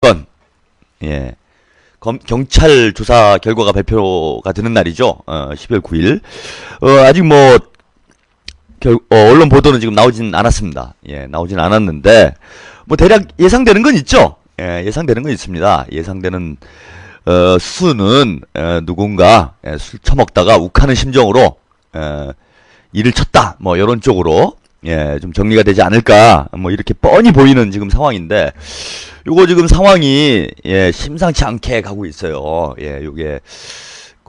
사건, 예, 경찰 조사 결과가 발표가 되는 날이죠. 12월 9일. 아직 뭐, 언론 보도는 지금 나오진 않았습니다. 예, 나오진 않았는데, 뭐, 대략 예상되는 건 있죠. 예, 예상되는 건 있습니다. 예상되는, 수는, 누군가, 술 처먹다가 욱하는 심정으로, 일을 쳤다. 뭐, 이런 쪽으로, 예, 좀 정리가 되지 않을까. 뭐, 이렇게 뻔히 보이는 지금 상황인데, 요거 지금 상황이, 예, 심상치 않게 가고 있어요. 예, 요게,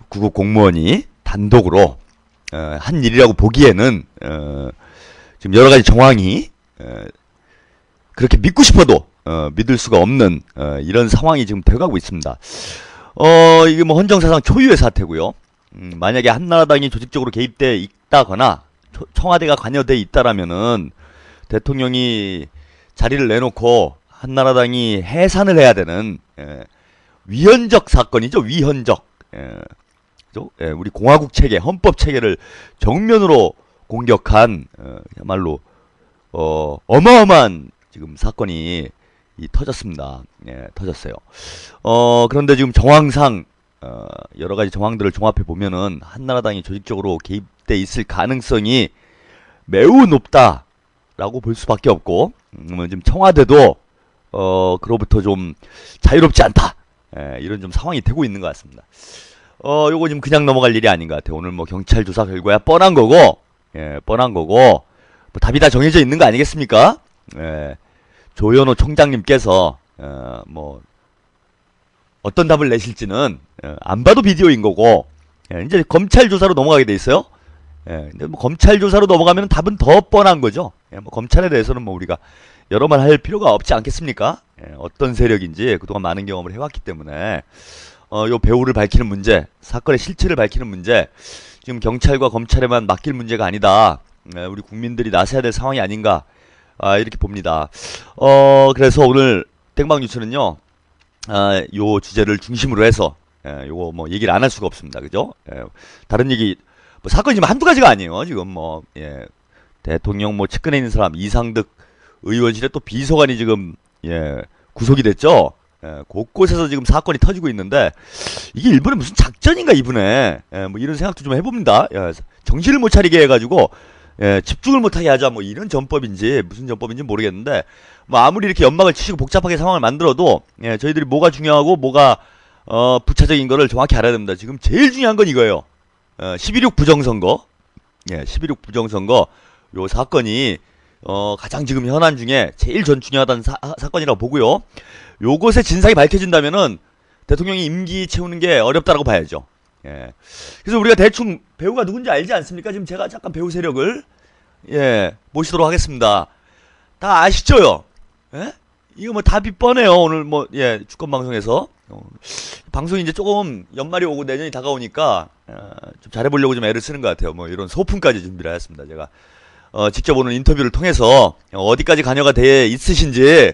구급 공무원이 단독으로, 한 일이라고 보기에는, 지금 여러 가지 정황이, 그렇게 믿고 싶어도, 믿을 수가 없는, 이런 상황이 지금 돼가고 있습니다. 이게 뭐 헌정사상 초유의 사태고요. 만약에 한나라당이 조직적으로 개입돼 있다거나, 청와대가 관여돼 있다라면은, 대통령이 자리를 내놓고, 한나라당이 해산을 해야 되는, 위헌적 사건이죠. 위헌적. 우리 공화국 체계, 헌법 체계를 정면으로 공격한, 야말로, 어마어마한 지금 사건이 터졌습니다. 예, 터졌어요. 그런데 지금 정황상, 여러 가지 정황들을 종합해 보면은, 한나라당이 조직적으로 개입돼 있을 가능성이 매우 높다라고 볼 수밖에 없고, 지금 청와대도, 그로부터 좀 자유롭지 않다. 예, 이런 좀 상황이 되고 있는 것 같습니다. 요거 지금 그냥 넘어갈 일이 아닌 것 같아요. 오늘 뭐 경찰 조사 결과야 뻔한 거고, 예, 뻔한 거고, 뭐 답이 다 정해져 있는 거 아니겠습니까? 예, 조현호 총장님께서, 뭐, 어떤 답을 내실지는, 안 봐도 비디오인 거고, 예, 이제 검찰 조사로 넘어가게 돼 있어요. 예, 근데 뭐 검찰 조사로 넘어가면 답은 더 뻔한 거죠. 예, 뭐 검찰에 대해서는 뭐 우리가 여러 말 할 필요가 없지 않겠습니까? 예, 어떤 세력인지 그동안 많은 경험을 해왔기 때문에, 요 배우를 밝히는 문제, 사건의 실체를 밝히는 문제, 지금 경찰과 검찰에만 맡길 문제가 아니다. 예, 우리 국민들이 나서야 될 상황이 아닌가, 이렇게 봅니다. 그래서 오늘 땡방뉴스는요, 요 주제를 중심으로 해서, 요거 뭐 얘기를 안 할 수가 없습니다. 그죠? 다른 얘기, 뭐 사건이 지금 한두 가지가 아니에요. 지금 뭐, 예, 대통령 뭐 측근에 있는 사람, 이상득 의원실에 또 비서관이 지금, 예, 구속이 됐죠? 예, 곳곳에서 지금 사건이 터지고 있는데, 이게 일본의 무슨 작전인가, 이분의. 예, 뭐 이런 생각도 좀 해봅니다. 예, 정신을 못 차리게 해가지고, 예, 집중을 못하게 하자, 뭐 이런 전법인지, 무슨 전법인지 모르겠는데, 뭐 아무리 이렇게 연막을 치시고 복잡하게 상황을 만들어도, 예, 저희들이 뭐가 중요하고, 뭐가, 부차적인 거를 정확히 알아야 됩니다. 지금 제일 중요한 건 이거예요. 12.6 부정선거. 예, 12.6 부정선거. 요 사건이, 가장 지금 현안 중에 제일 중요하다는 사건이라고 보고요. 요것의 진상이 밝혀진다면은 대통령이 임기 채우는 게 어렵다라고 봐야죠. 예. 그래서 우리가 대충 배우가 누군지 알지 않습니까? 지금 제가 잠깐 배우 세력을, 예, 모시도록 하겠습니다. 다 아시죠요? 예? 이거 뭐 답이 뻔해요. 오늘 뭐, 예, 주권 방송에서. 방송이 이제 조금 연말이 오고 내년이 다가오니까, 좀 잘해보려고 좀 애를 쓰는 것 같아요. 뭐 이런 소품까지 준비를 하였습니다. 제가. 직접 오늘 인터뷰를 통해서 어디까지 관여가 돼 있으신지,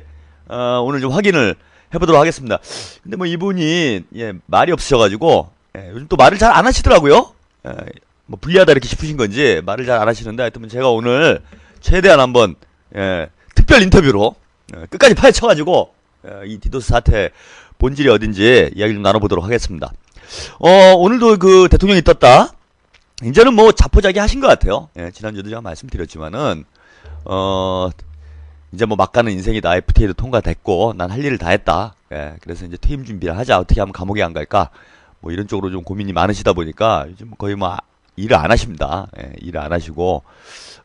오늘 좀 확인을 해보도록 하겠습니다. 근데 뭐 이분이, 예, 말이 없으셔가지고, 예, 요즘 또 말을 잘 안 하시더라고요. 예, 뭐 불리하다 이렇게 싶으신 건지 말을 잘 안 하시는데, 하여튼 제가 오늘 최대한 한번, 예, 특별 인터뷰로, 끝까지 파헤쳐가지고, 이 디도스 사태 본질이 어딘지 이야기 좀 나눠보도록 하겠습니다. 오늘도 그 대통령이 떴다. 이제는 뭐 자포자기 하신 것 같아요. 예, 지난주에도 제가 말씀드렸지만은, 이제 뭐 막 가는 인생이다. FTA도 통과됐고, 난 할 일을 다 했다. 예, 그래서 이제 퇴임 준비를 하자. 어떻게 하면 감옥에 안 갈까? 뭐 이런 쪽으로 좀 고민이 많으시다 보니까 요즘 거의 뭐 일을 안 하십니다. 예, 일을 안 하시고,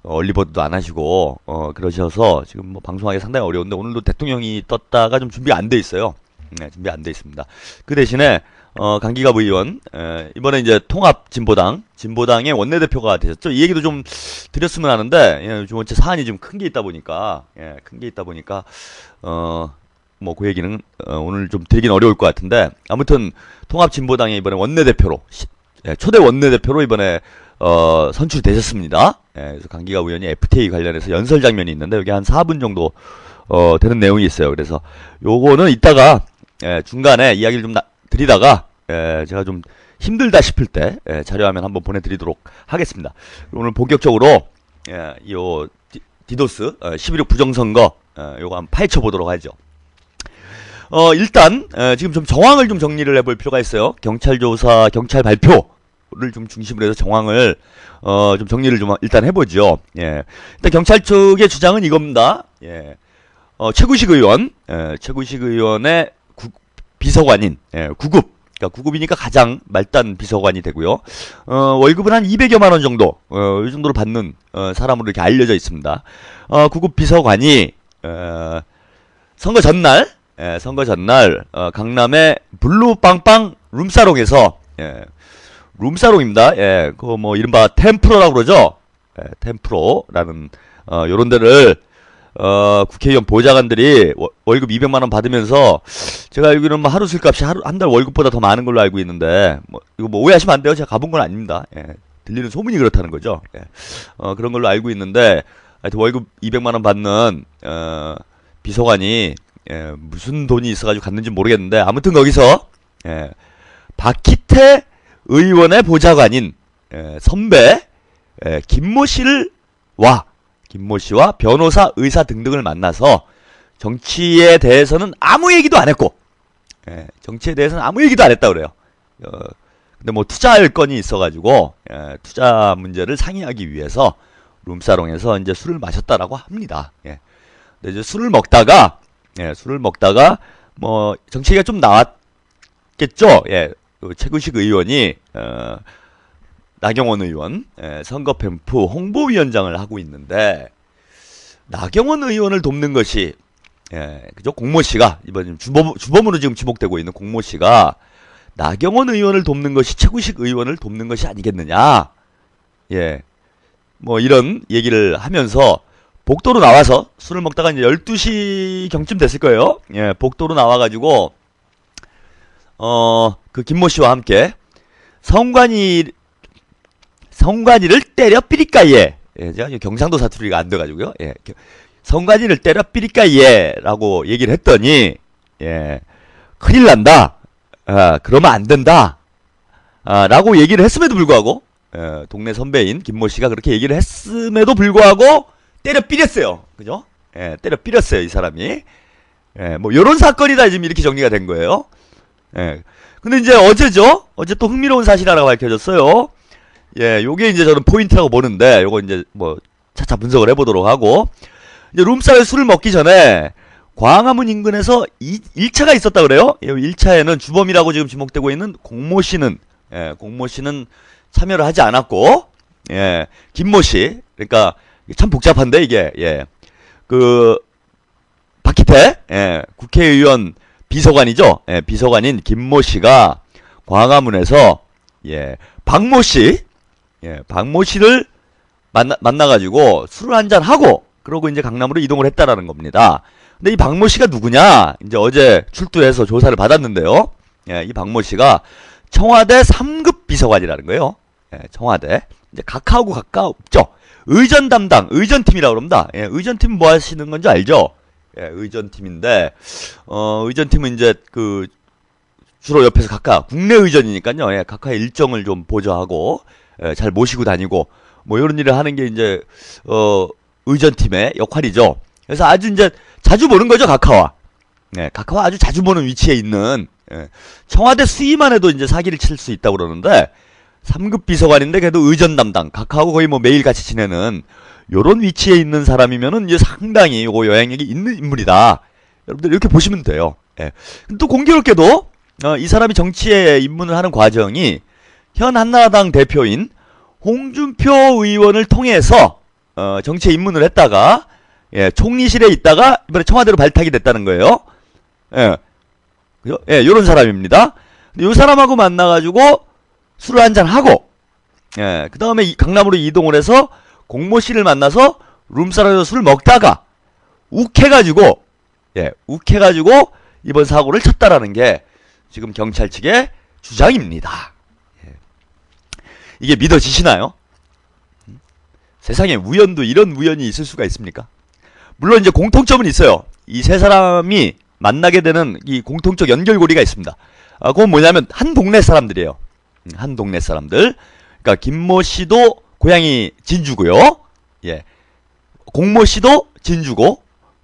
얼리버드도 안 하시고, 그러셔서 지금 뭐 방송하기 상당히 어려운데, 오늘도 대통령이 떴다가 좀 준비가 안 돼 있어요. 네, 준비 안 돼 있습니다. 그 대신에, 강기갑 의원, 이번에 이제 진보당의 원내대표가 되셨죠. 이 얘기도 좀 드렸으면 하는데, 예, 요즘 원체 사안이 좀 큰 게 있다 보니까, 예, 큰 게 있다 보니까, 뭐 그 얘기는, 오늘 좀 드리긴 어려울 것 같은데, 아무튼 통합진보당의 이번에 원내대표로, 예, 초대 원내대표로 이번에, 선출되셨습니다. 예, 그래서 강기갑 의원이 FTA 관련해서 연설 장면이 있는데, 여기 한 4분 정도, 되는 내용이 있어요. 그래서 요거는 이따가, 예, 중간에 이야기를 좀 드리다가, 예, 제가 좀 힘들다 싶을 때, 예, 자료화면 한번 보내드리도록 하겠습니다. 오늘 본격적으로, 예, 디도스, 11.6 부정선거, 요거 한번 파헤쳐 보도록 하죠. 일단 지금 좀 정황을 좀 정리를 해볼 필요가 있어요. 경찰 조사, 경찰 발표를 좀 중심으로 해서 정황을 좀 정리를 좀 일단 해보죠. 예. 일단 경찰 측의 주장은 이겁니다. 예. 최구식 의원, 최구식 의원의 비서관인, 구급. 그러니까 구급이니까 가장 말단 비서관이 되고요. 월급은 한 200여만 원 정도, 이 정도를 받는, 사람으로 이렇게 알려져 있습니다. 구급 비서관이, 선거 전날, 강남의 블루빵빵 룸사롱에서, 룸사롱입니다. 이른바 템프로라고 그러죠? 템프로라는, 요런 데를, 국회의원 보좌관들이 월급 200만원 받으면서, 제가 알기로는 뭐 하루 술값이 한 달 월급보다 더 많은 걸로 알고 있는데, 이거 오해하시면 안 돼요. 제가 가본 건 아닙니다. 들리는 소문이 그렇다는 거죠. 그런 걸로 알고 있는데, 하여튼 월급 200만원 받는, 비서관이, 무슨 돈이 있어가지고 갔는지 모르겠는데, 아무튼 거기서, 박희태 의원의 보좌관인, 선배, 김모 씨와 변호사, 의사 등등을 만나서 정치에 대해서는 아무 얘기도 안 했고, 정치에 대해서는 아무 얘기도 안 했다 그래요. 근데 뭐 투자할 건이 있어가지고, 투자 문제를 상의하기 위해서 룸사롱에서 이제 술을 마셨다라고 합니다. 근데 이제 술을 먹다가 뭐 정치 얘기가 좀 나왔겠죠. 최구식 의원이 나경원 의원 선거 캠프 홍보위원장을 하고 있는데, 나경원 의원을 돕는 것이 그죠? 공모 씨가 이번 주범으로 지금 지목되고 있는 공모 씨가 나경원 의원을 돕는 것이 최구식 의원을 돕는 것이 아니겠느냐? 뭐 이런 얘기를 하면서 복도로 나와서 술을 먹다가 이제 12시 경쯤 됐을 거예요. 복도로 나와가지고 그 김모 씨와 함께 성관이를 때려 삐리까예. 제가 경상도 사투리가 안 돼가지고요. 성관이를 때려 삐리까예 라고 얘기를 했더니, 큰일 난다. 그러면 안 된다. 라고 얘기를 했음에도 불구하고, 동네 선배인 김모 씨가 그렇게 얘기를 했음에도 불구하고 때려 삐렸어요. 그죠? 때려 삐렸어요, 이 사람이. 뭐 요런 사건이다 지금 이렇게 정리가 된 거예요. 근데 이제 어제죠? 어제 또 흥미로운 사실 하나가 밝혀졌어요. 요게 이제 저는 포인트라고 보는데, 요거 이제 뭐 차차 분석을 해보도록 하고, 이제 룸사에 술을 먹기 전에 광화문 인근에서 1차가 있었다 그래요. 1차에는 주범이라고 지금 지목되고 있는 공모 씨는 참여를 하지 않았고, 김모 씨, 그러니까 참 복잡한데 이게, 박희태, 국회의원 비서관이죠. 비서관인 김모 씨가 광화문에서 박모 씨를 만나가지고 술을 한잔 하고, 그러고 이제 강남으로 이동을 했다라는 겁니다. 근데 이 박모 씨가 누구냐? 이제 어제 출두해서 조사를 받았는데요. 이 박모 씨가 청와대 3급 비서관이라는 거예요. 청와대. 이제 각하하고 가깝죠. 의전 담당, 의전팀이라고 그럽니다. 의전팀은 뭐 하시는 건지 알죠? 의전팀인데, 의전팀은 이제 주로 옆에서 각하, 국내 의전이니까요. 각하의 일정을 좀 보좌하고, 잘 모시고 다니고, 뭐 이런 일을 하는 게 이제, 의전팀의 역할이죠. 그래서 아주 이제 자주 보는 거죠, 각하와. 각하와 아주 자주 보는 위치에 있는, 청와대 수위만 해도 이제 사기를 칠 수 있다고 그러는데, 3급 비서관인데 그래도 의전 담당, 각하하고 거의 뭐 매일 같이 지내는 요런 위치에 있는 사람이면은 이제 상당히 요거 영향력이 있는 인물이다. 여러분들 이렇게 보시면 돼요. 또 공교롭게도 이 사람이 정치에 입문을 하는 과정이 현 한나라당 대표인 홍준표 의원을 통해서 정치에 입문을 했다가 총리실에 있다가 이번에 청와대로 발탁이 됐다는 거예요. 그죠? 요런 사람입니다. 요 사람하고 만나가지고 술을 한잔 하고, 그 다음에 강남으로 이동을 해서 공모 씨를 만나서 룸사롱에서 술을 먹다가 욱해가지고 이번 사고를 쳤다라는 게 지금 경찰 측의 주장입니다. 이게 믿어지시나요? 세상에 우연도 이런 우연이 있을 수가 있습니까? 물론 이제 공통점은 있어요. 이 세 사람이 만나게 되는 이 공통적 연결고리가 있습니다. 그건 뭐냐면 한 동네 사람들이에요. 한 동네 사람들. 그러니까 김모 씨도 고향이 진주고요. 공모 씨도 진주고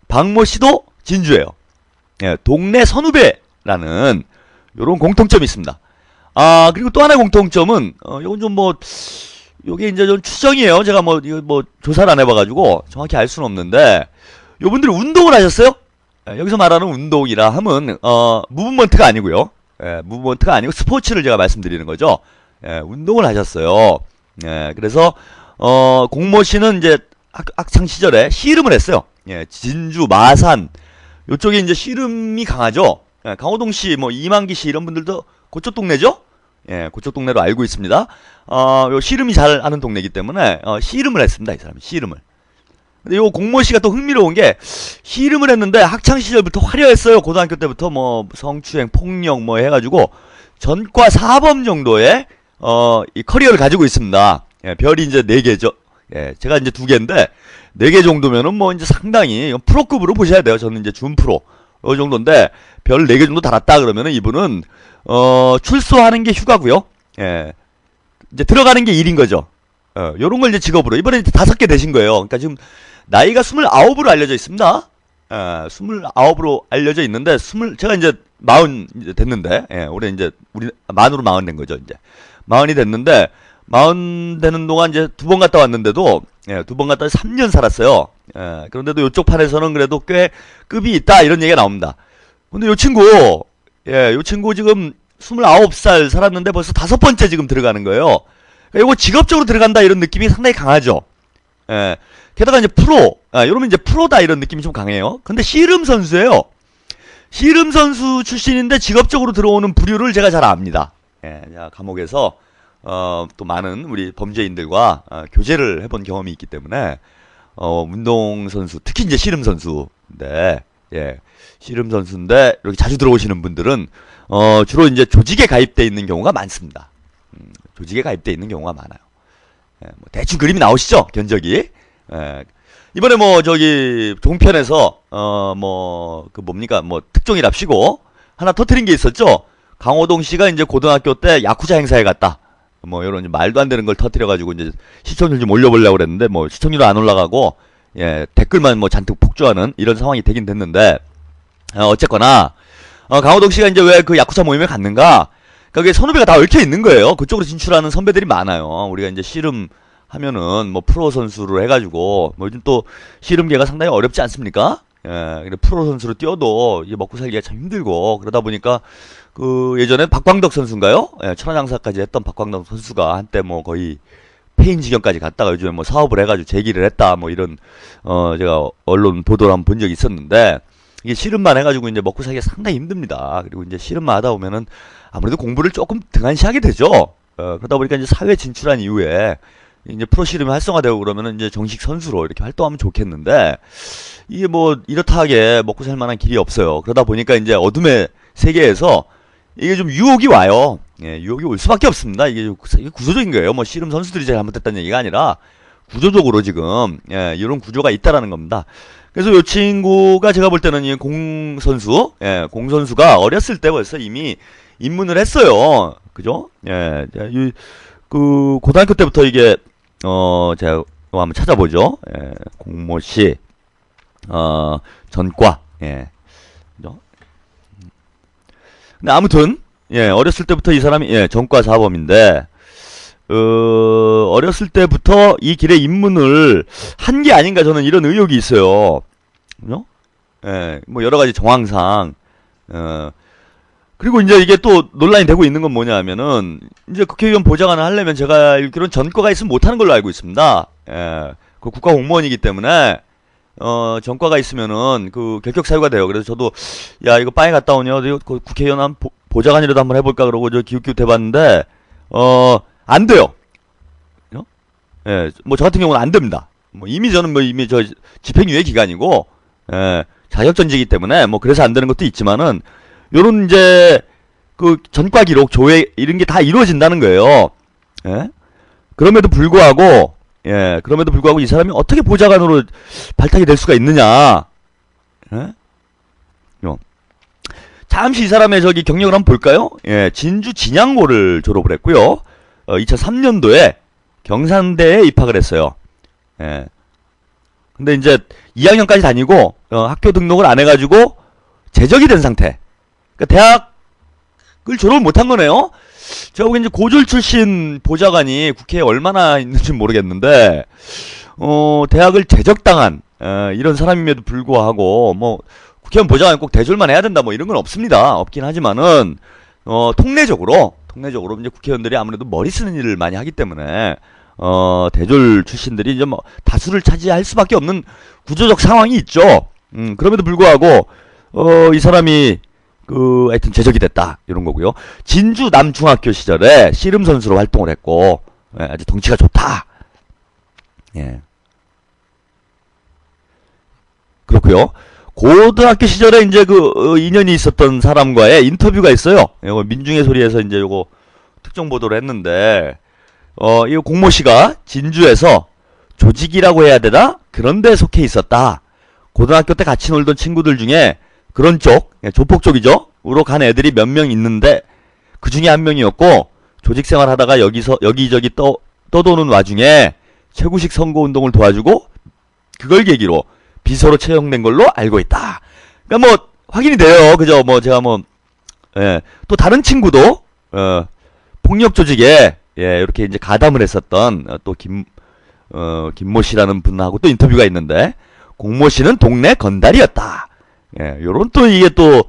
박모 씨도 진주예요. 예, 동네 선후배라는 요런 공통점이 있습니다. 아, 그리고 또 하나의 공통점은, 요건 좀 뭐, 요게 이제 좀 추정이에요. 제가 뭐, 이거 뭐, 조사를 안 해봐가지고, 정확히 알 수는 없는데, 요분들이 운동을 하셨어요? 예, 여기서 말하는 운동이라 함은, 무브먼트가 아니고요. 예, 무브먼트가 아니고 스포츠를 제가 말씀드리는 거죠. 예, 운동을 하셨어요. 예, 그래서, 공모 씨는 이제 학창 시절에 씨름을 했어요. 예, 진주, 마산, 요쪽에 이제 씨름이 강하죠. 예, 강호동 씨, 뭐, 이만기 씨 이런 분들도 그쪽 동네죠? 예, 그쪽 동네로 알고 있습니다. 요 씨름이 잘 아는 동네이기 때문에, 씨름을 했습니다. 이 사람이 씨름을. 근데 요 공모 씨가 또 흥미로운 게, 씨름을 했는데 학창시절부터 화려했어요. 고등학교 때부터 뭐, 성추행, 폭력 뭐 해가지고, 전과 사범 정도의, 이 커리어를 가지고 있습니다. 예, 별이 이제 4개죠. 예, 제가 이제 2개인데, 4개 정도면은 뭐 이제 상당히 프로급으로 보셔야 돼요. 저는 이제 준프로. 요 정도인데, 별 4개 정도 달았다 그러면은 이분은, 출소하는 게 휴가고요. 예. 이제 들어가는 게 일인 거죠. 요런 걸 이제 직업으로. 이번에 이제 5개 되신 거예요. 그러니까 지금 나이가 29으로 알려져 있습니다. 29으로 알려져 있는데, 제가 이제 40 이제 됐는데, 예, 올해 이제 우리 만으로 40 된 거죠, 이제. 40이 됐는데, 40 되는 동안 이제 2번 갔다 왔는데도, 예, 2번 갔다 3년 살았어요. 예, 그런데도 요쪽 판에서는 그래도 꽤 급이 있다, 이런 얘기가 나옵니다. 근데 요 친구, 예, 요 친구 지금 29살 살았는데 벌써 5번째 지금 들어가는 거예요. 그러니까 요거 직업적으로 들어간다 이런 느낌이 상당히 강하죠. 예. 게다가 이제 이러면 이제 프로다 이런 느낌이 좀 강해요. 근데 씨름 선수예요. 씨름 선수 출신인데 직업적으로 들어오는 부류를 제가 잘 압니다. 예, 감옥에서 또 많은 우리 범죄인들과 교제를 해본 경험이 있기 때문에 운동 선수, 특히 이제 씨름 선수인데, 예, 씨름 선수인데 이렇게 자주 들어오시는 분들은 주로 이제 조직에 가입돼 있는 경우가 많습니다. 조직에 가입돼 있는 경우가 많아요. 예, 뭐 대충 그림이 나오시죠? 견적이. 예. 이번에 뭐 저기 종편에서 뭐 그 뭡니까 뭐 특종이랍시고 하나 터트린 게 있었죠. 강호동 씨가 이제 고등학교 때 야쿠자 행사에 갔다. 뭐 이런 말도 안 되는 걸 터트려 가지고 이제 시청률 좀 올려보려고 그랬는데 뭐 시청률은 안 올라가고, 예, 댓글만 뭐 잔뜩 폭주하는 이런 상황이 되긴 됐는데, 어쨌거나 강호동 씨가 이제 왜 그 야쿠자 모임에 갔는가? 그게 선후배가 다 얽혀 있는 거예요. 그쪽으로 진출하는 선배들이 많아요. 우리가 이제 씨름 하면은 뭐 프로 선수로 해가지고 뭐 요즘 또 씨름계가 상당히 어렵지 않습니까? 예, 프로 선수로 뛰어도 이제 먹고 살기가 참 힘들고 그러다 보니까 그 예전에 박광덕 선수인가요? 예, 천하장사까지 했던 박광덕 선수가 한때 뭐 거의 폐인 지경까지 갔다가 요즘에 뭐 사업을 해가지고 재기를 했다 뭐 이런 제가 언론 보도를 한번 본 적이 있었는데, 이게 씨름만 해가지고 이제 먹고 살기가 상당히 힘듭니다. 그리고 이제 씨름만 하다 보면은 아무래도 공부를 조금 등한시하게 되죠. 그러다 보니까 이제 사회 진출한 이후에 이제 프로 씨름이 활성화되고 그러면은 이제 정식 선수로 이렇게 활동하면 좋겠는데, 이게 뭐 이렇다하게 먹고 살 만한 길이 없어요. 그러다 보니까 이제 어둠의 세계에서 이게 좀 유혹이 와요. 예, 유혹이 올 수밖에 없습니다. 이게 구조적인 거예요. 뭐 씨름 선수들이 잘못했다는 얘기가 아니라 구조적으로 지금, 예, 이런 구조가 있다라는 겁니다. 그래서 이 친구가 제가 볼 때는 이 공 선수, 예, 공 선수가 어렸을 때 벌써 이미 입문을 했어요. 그죠? 예, 그 고등학교 때부터 이게 제가 한번 찾아보죠. 예, 공모시 전과, 예, 그죠? 근데 아무튼, 예, 어렸을 때부터 이 사람이, 예, 전과 사범인데, 어렸을 때부터 이 길에 입문을 한 게 아닌가 저는 이런 의혹이 있어요. 그죠? 예, 뭐 여러 가지 정황상, 그리고 이제 이게 또 논란이 되고 있는 건 뭐냐 하면은, 이제 국회의원 보좌관을 하려면 제가 알기로는 전과가 있으면 못하는 걸로 알고 있습니다. 예, 그 국가 공무원이기 때문에, 전과가 있으면은 그 결격 사유가 돼요. 그래서 저도, 야, 이거 빵에 갔다 오냐? 그 국회의원 한 보좌관이라도 한번 해볼까? 그러고 저 기웃기웃 해봤는데, 안 돼요. 예, 뭐 저 같은 경우는 안 됩니다. 뭐 이미 저는 뭐 이미 저 집행유예 기간이고, 예, 자격전직이기 때문에 뭐 그래서 안 되는 것도 있지만은, 요런 이제 그 전과 기록, 조회 이런 게 다 이루어진다는 거예요. 예? 그럼에도 불구하고, 예, 그럼에도 불구하고 이 사람이 어떻게 보좌관으로 발탁이 될 수가 있느냐? 예? 잠시 이 사람의 저기 경력을 한번 볼까요? 예, 진주 진양고를 졸업을 했고요. 2003년도에 경산대에 입학을 했어요. 예. 근데 이제 2학년까지 다니고 학교 등록을 안 해가지고 제적이 된 상태. 그러니까 대학을 졸업을 못한 거네요. 제가 보기엔 이제 고졸 출신 보좌관이 국회에 얼마나 있는지 모르겠는데, 대학을 제적당한, 이런 사람임에도 불구하고, 뭐, 국회의원 보좌관 꼭 대졸만 해야 된다, 뭐, 이런 건 없습니다. 없긴 하지만은, 통례적으로 이제 국회의원들이 아무래도 머리 쓰는 일을 많이 하기 때문에, 대졸 출신들이 이제 뭐, 다수를 차지할 수밖에 없는 구조적 상황이 있죠. 그럼에도 불구하고, 이 사람이, 하여튼 제적이 됐다. 이런 거고요. 진주 남중학교 시절에 씨름 선수로 활동을 했고, 예, 아주 덩치가 좋다. 예. 그렇고요. 고등학교 시절에 이제 인연이 있었던 사람과의 인터뷰가 있어요. 이거 민중의 소리에서 이제 요거 특정 보도를 했는데, 이 공모 씨가 진주에서 조직이라고 해야 되나? 그런 데 속해 있었다. 고등학교 때 같이 놀던 친구들 중에 그런 쪽, 조폭 쪽이죠. 으로 간 애들이 몇 명 있는데 그 중에 한 명이었고, 조직 생활 하다가 여기저기 떠도는 와중에 최구식 선거운동을 도와주고 그걸 계기로 비서로 채용된 걸로 알고 있다. 그러니까 뭐 확인이 돼요. 그죠? 뭐 제가 예, 또 다른 친구도 폭력 조직에 이렇게 이제 가담을 했었던 또 김모 씨라는 분하고 또 인터뷰가 있는데, 공모 씨는 동네 건달이었다. 예, 요런 또 이게 또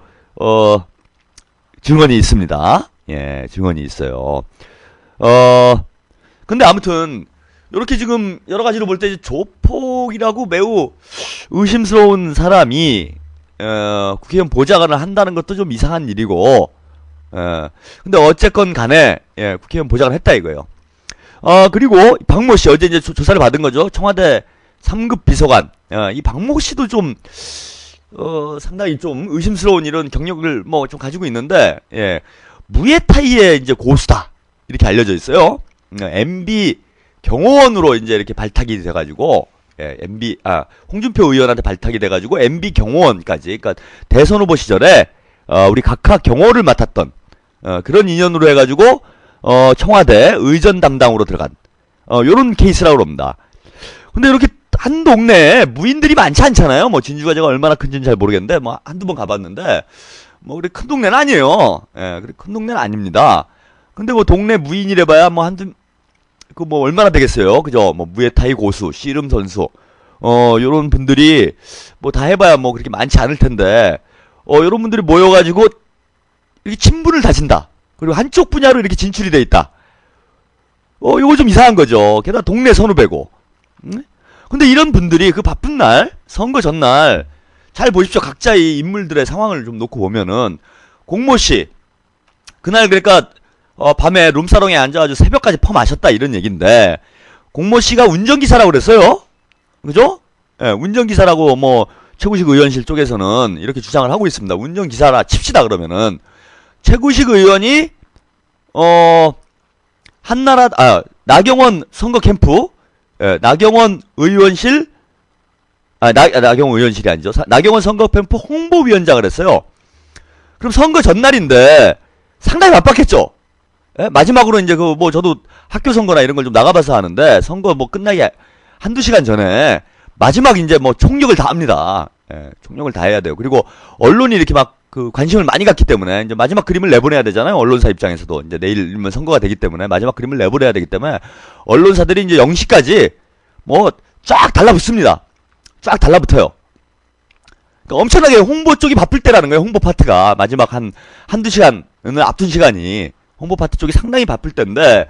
증언이 있습니다. 예, 증언이 있어요. 근데 아무튼 요렇게 지금 여러 가지로 볼 때 조폭이라고 매우 의심스러운 사람이 국회의원 보좌관을 한다는 것도 좀 이상한 일이고, 근데 어쨌건 간에 국회의원 보좌관을 했다 이거예요. 그리고 박모 씨 어제 이제 조사를 받은 거죠. 청와대 3급 비서관. 이 박모 씨도 좀 상당히 좀 의심스러운 이런 경력을 뭐 좀 가지고 있는데, 예, 무에타이의 이제 고수다 이렇게 알려져 있어요. MB 경호원으로 이제 이렇게 발탁이 돼가지고, 예, 홍준표 의원한테 발탁이 돼가지고 MB 경호원까지, 그러니까 대선 후보 시절에 우리 각하 경호를 맡았던 그런 인연으로 해가지고 청와대 의전 담당으로 들어간 요런 케이스라고 합니다. 근데 이렇게 한 동네에 무인들이 많지 않잖아요. 뭐 진주가 제가 얼마나 큰지는 잘 모르겠는데 뭐 한두 번 가봤는데 뭐 그래 큰 동네는 아니에요. 예, 그래 큰 동네는 아닙니다. 근데 뭐 동네 무인이래봐야 뭐 뭐 얼마나 되겠어요. 그죠? 뭐 무에타이 고수, 씨름 선수, 요런 분들이 뭐 다 해봐야 뭐 그렇게 많지 않을 텐데, 요런 분들이 모여가지고 이렇게 친분을 다진다. 그리고 한쪽 분야로 이렇게 진출이 돼 있다. 요거 좀 이상한 거죠. 게다가 동네 선후배고. 응? 근데 이런 분들이 그 바쁜 날, 선거 전날, 잘 보십시오. 각자의 인물들의 상황을 좀 놓고 보면은, 공모씨, 그날 그러니까, 밤에 룸사롱에 앉아가지고 새벽까지 퍼마셨다 이런 얘기인데, 공모씨가 운전기사라고 그랬어요. 그죠? 예, 운전기사라고 뭐, 최구식 의원실 쪽에서는 이렇게 주장을 하고 있습니다. 운전기사라 칩시다 그러면은, 최구식 의원이, 나경원 선거 캠프, 예, 나경원 의원실, 나경원 의원실이 아니죠. 나경원 선거 캠프 홍보위원장을 했어요. 그럼 선거 전날인데 상당히 바빴겠죠. 예? 마지막으로 이제 저도 학교 선거나 이런 걸 좀 나가봐서 하는데, 선거 뭐 끝나기 한두 시간 전에 마지막 이제 뭐 총력을 다합니다. 예, 총력을 다해야 돼요. 그리고 언론이 이렇게 막 관심을 많이 갖기 때문에 이제 마지막 그림을 내보내야 되잖아요. 언론사 입장에서도 이제 내일이면 선거가 되기 때문에 마지막 그림을 내보내야 되기 때문에 언론사들이 이제 0시까지 뭐 쫙 달라붙습니다. 쫙 달라붙어요. 그러니까 엄청나게 홍보 쪽이 바쁠 때라는 거예요. 홍보 파트가 마지막 한두 시간을 앞둔 시간이 홍보 파트 쪽이 상당히 바쁠 때인데,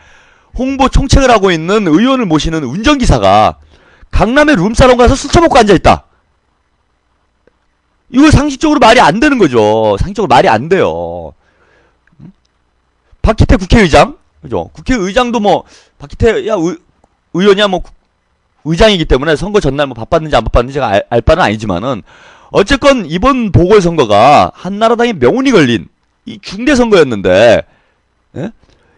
홍보 총책을 하고 있는 의원을 모시는 운전기사가 강남의 룸사롱 가서 술 처먹고 앉아있다. 이거 상식적으로 말이 안 되는 거죠. 상식적으로 말이 안 돼요. 박기태 국회의장, 그죠? 국회의장도 뭐, 박기태, 의원이야 뭐, 의장이기 때문에 선거 전날 뭐 바빴는지 안 바빴는지 제가 알 바는 아니지만은, 어쨌건 이번 보궐선거가 한나라당의 명운이 걸린 이 중대 선거였는데, 예?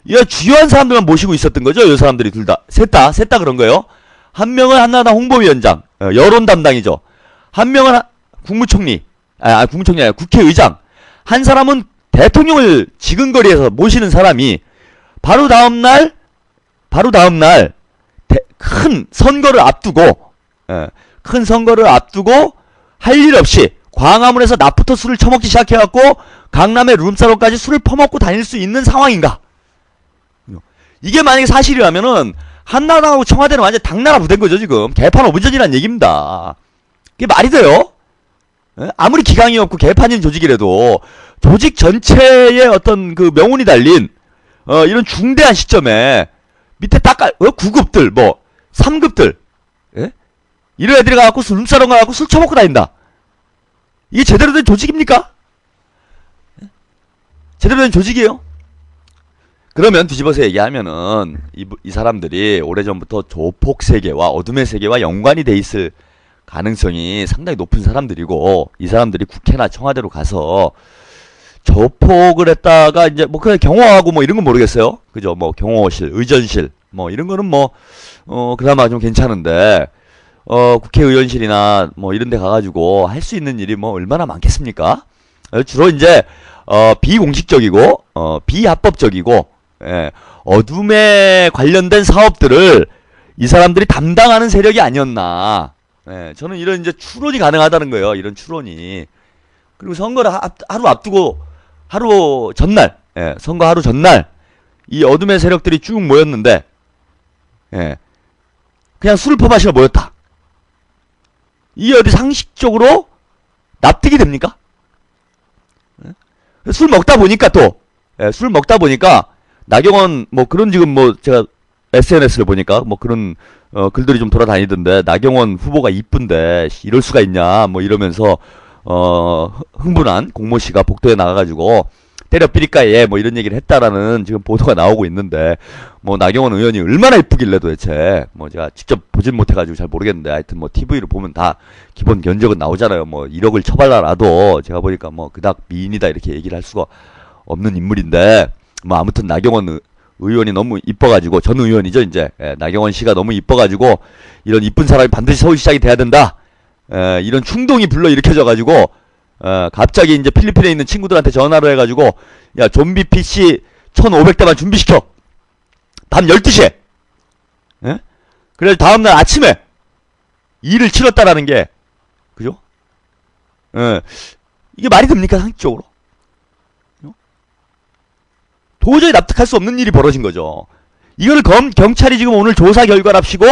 이 주요한 사람들만 모시고 있었던 거죠. 이 사람들이 셋 다 그런 거예요. 한 명은 한나라당 홍보위원장, 여론 담당이죠. 한 명은 국무총리, 국무총리 아니라 국회의장. 한 사람은 대통령을 지근거리에서 모시는 사람이 바로 다음날 큰 선거를 앞두고 할 일 없이 광화문에서 낮부터 술을 처먹기 시작해갖고 강남의 룸사롱까지 술을 퍼먹고 다닐 수 있는 상황인가? 이게 만약에 사실이라면은 한나라하고 청와대는 완전 당나라 부대인 거죠 지금. 개판 오분전이란 얘기입니다. 이게 말이 돼요? 아무리 기강이 없고 개판인 조직이라도 조직 전체의 어떤 그 명운이 달린 이런 중대한 시점에 밑에 딱 9급들 뭐 3급들 이런 애들이 가갖고 룸사롱 가갖고 술 처먹고 다닌다. 이게 제대로 된 조직입니까? 제대로 된 조직이에요? 그러면 뒤집어서 얘기하면은 이 사람들이 오래전부터 조폭 세계와 어둠의 세계와 연관이 돼 있을 가능성이 상당히 높은 사람들이고, 이 사람들이 국회나 청와대로 가서 조폭을 했다가 이제 뭐 그냥 경호하고 뭐 이런 건 모르겠어요. 그죠? 뭐 경호실, 의전실 뭐 이런 거는 뭐 그나마 좀 괜찮은데 국회의원실이나 뭐 이런 데 가가지고 할 수 있는 일이 뭐 얼마나 많겠습니까? 주로 이제 비공식적이고 비합법적이고 어둠에 관련된 사업들을 이 사람들이 담당하는 세력이 아니었나. 저는 이런 이제 추론이 가능하다는 거예요. 이런 추론이. 그리고 선거를 하루 앞두고 하루 전날, 선거 하루 전날 이 어둠의 세력들이 쭉 모였는데 그냥 술을 퍼마시러 모였다. 이게 어디 상식적으로 납득이 됩니까? 술 먹다 보니까 또 술 먹다 보니까 나경원 뭐 그런 지금 뭐 제가 SNS를 보니까 뭐 그런 글들이 좀 돌아다니던데, 나경원 후보가 이쁜데 이럴 수가 있냐 뭐 이러면서 흥분한 공모 씨가 복도에 나가가지고 때려 삐릴까 얘 뭐 이런 얘기를 했다라는 지금 보도가 나오고 있는데, 뭐 나경원 의원이 얼마나 이쁘길래 도대체 뭐 제가 직접 보진 못해가지고 잘 모르겠는데, 하여튼 뭐 TV를 보면 다 기본 견적은 나오잖아요. 뭐 1억을 쳐발라놔도 제가 보니까 뭐 그닥 미인이다 이렇게 얘기를 할 수가 없는 인물인데, 뭐 아무튼 나경원 의원이 너무 이뻐가지고, 전 의원이죠 이제, 나경원 씨가 너무 이뻐가지고 이런 이쁜 사람이 반드시 서울시장이 돼야 된다, 이런 충동이 불러일으켜져가지고 갑자기 이제 필리핀에 있는 친구들한테 전화를 해가지고, 야 좀비 PC 1500대만 준비시켜, 밤 12시에 그래서 다음날 아침에 일을 치렀다라는 게, 그죠? 이게 말이 됩니까 상식적으로? 도저히 납득할 수 없는 일이 벌어진 거죠. 이걸 경찰이 지금 오늘 조사 결과랍시고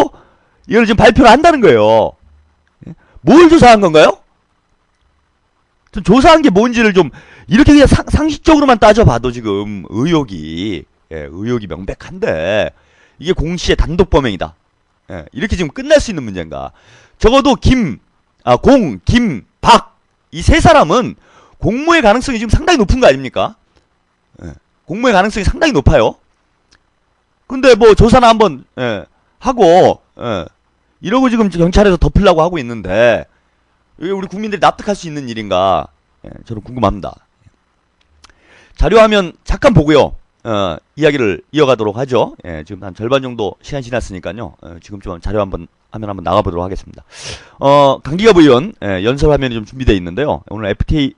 이걸 지금 발표를 한다는 거예요. 뭘 조사한 건가요? 좀 조사한 게 뭔지를 좀 이렇게 그냥 상식적으로만 따져봐도 지금 의혹이 명백한데, 이게 공시의 단독 범행이다. 이렇게 지금 끝날 수 있는 문제인가? 적어도 김, 박 이 세 사람은 공모의 가능성이 지금 상당히 높은 거 아닙니까? 공모의 가능성이 상당히 높아요. 근데 뭐 조사나 한번 하고 이러고 지금 경찰에서 덮으려고 하고 있는데, 이게 우리 국민들이 납득할 수 있는 일인가? 저는 궁금합니다. 자료화면 잠깐 보고요. 이야기를 이어가도록 하죠. 지금 한 절반 정도 시간 지났으니까요. 지금쯤 자료 한번 나가보도록 하겠습니다. 강기갑 의원 연설 화면이 좀 준비되어 있는데요. 오늘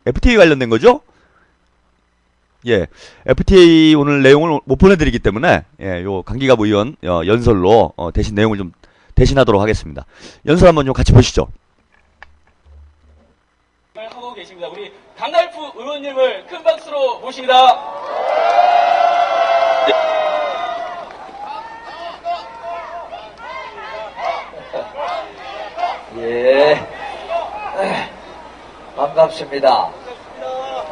FTA 관련된 거죠? FTA 오늘 내용을 못 보내드리기 때문에 요 강기갑 의원 연설로 대신 내용을 좀 대신하도록 하겠습니다. 연설 한번 좀 같이 보시죠. 하고 계십니다. 우리 강달프 의원님을 큰 박수로 모십니다. 예, 반갑습니다.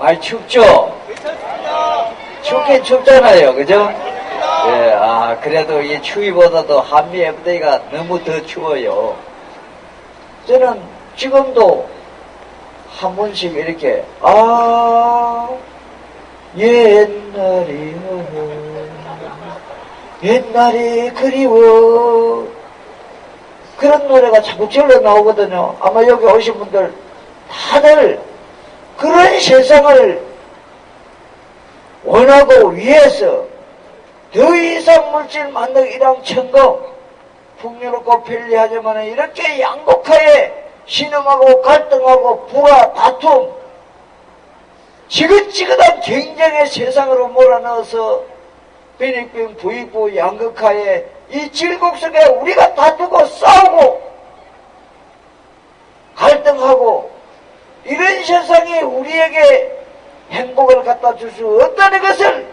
많이 춥죠? 춥긴 춥잖아요, 그죠? 예, 그래도 이 추위보다도 한미 FTA가 너무 더 추워요. 저는 지금도 한 번씩 이렇게, 옛날이 그리워. 그런 노래가 자꾸 절로 나오거든요. 아마 여기 오신 분들 다들 그런 세상을 원하고 위해서 더 이상 물질 만능 일왕 천금 풍요롭고 편리하지만 이렇게 양극화에 신음하고 갈등하고 부와 다툼 지긋지긋한 경쟁의 세상으로 몰아넣어서 필리핀 부익부 양극화에 이 질곡 속에 우리가 다투고 싸우고 갈등하고 이런 세상이 우리에게 행복을 갖다 줄 수 없다는 것을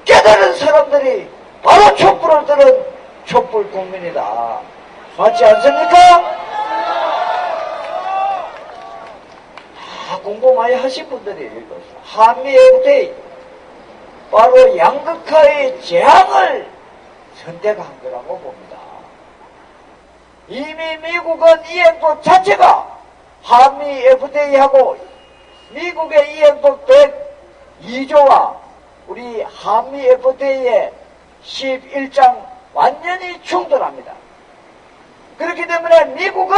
깨달은 사람들이 바로 촛불을 들은 촛불 국민이다. 맞지 않습니까? 공부 많이 하신 분들이 한미FTA 바로 양극화의 재앙을 선택한 거라고 봅니다. 이미 미국은 이 행법 자체가 한미FTA하고 미국의 이 행법 102조와 우리 한미FTA의 11장 완전히 충돌합니다. 그렇기 때문에 미국은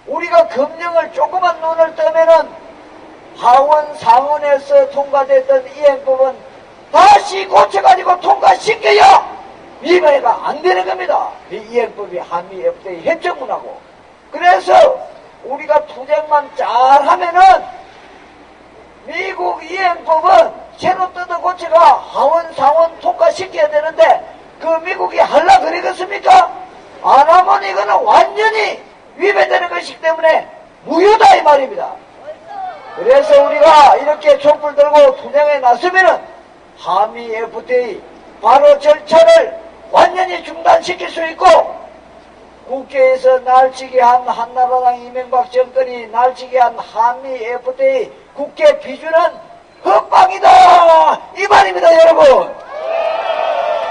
우리가 검령을 조그만 눈을 뜨면은 하원 상원에서 통과됐던 이 행법은 다시 고쳐가지고 통과시켜야 위반이 안 되는 겁니다. 이 행법이 한미 FTA 협정문하고. 그래서 우리가 투쟁만 잘하면은 미국 이 행법은 새로 뜯어 고쳐가 하원 상원 통과시켜야 되는데 그 미국이 할라 그러겠습니까? 안 하면 이거는 완전히 위배되는 것이기 때문에 무효다 이 말입니다. 그래서 우리가 이렇게 촛불 들고 투쟁에 나서면은 한미 FTA 바로 절차를 완전히 중단시킬 수 있고 국회에서 날치기 한 한나라당 이명박 정권이 날치기 한 한미 FTA 국회 비준은 헛방이다 이 말입니다 여러분.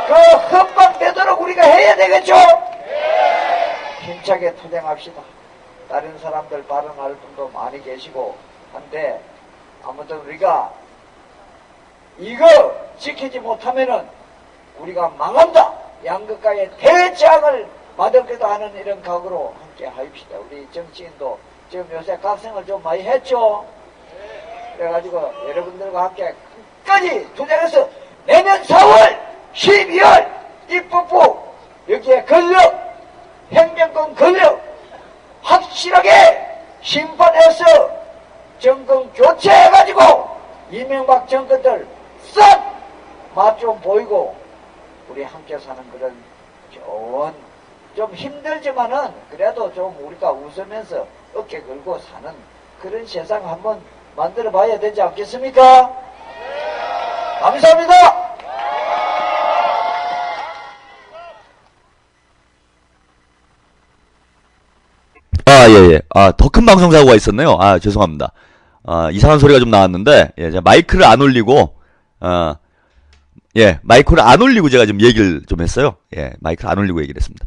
그 헛방되도록 우리가 해야 되겠죠? 힘차게 투쟁합시다. 다른 사람들 발언할 분도 많이 계시고 한데 아무튼 우리가 이거 지키지 못하면은 우리가 망한다. 양극화의 대재앙을 맛없게도 하는 이런 각오로 함께 하입시다. 우리 정치인도 지금 요새 각성을 좀 많이 했죠. 그래가지고 여러분들과 함께 끝까지 투쟁해서 내년 4월 12월 입법부 여기에 권력 행정권 권력 확실하게 심판해서 정권 교체해가지고 이명박 정권들 싹 맛 좀 보이고 우리 함께 사는 그런 좋은 좀 힘들지만은 그래도 좀 우리가 웃으면서 어깨 걸고 사는 그런 세상 한번 만들어 봐야 되지 않겠습니까? 감사합니다. 예. 더 큰 방송 사고가 있었네요. 죄송합니다. 이상한 소리가 좀 나왔는데, 제가 마이크를 안 올리고, 마이크를 안 올리고 제가 지금 얘기를 좀 했어요. 마이크를 안 올리고 얘기를 했습니다.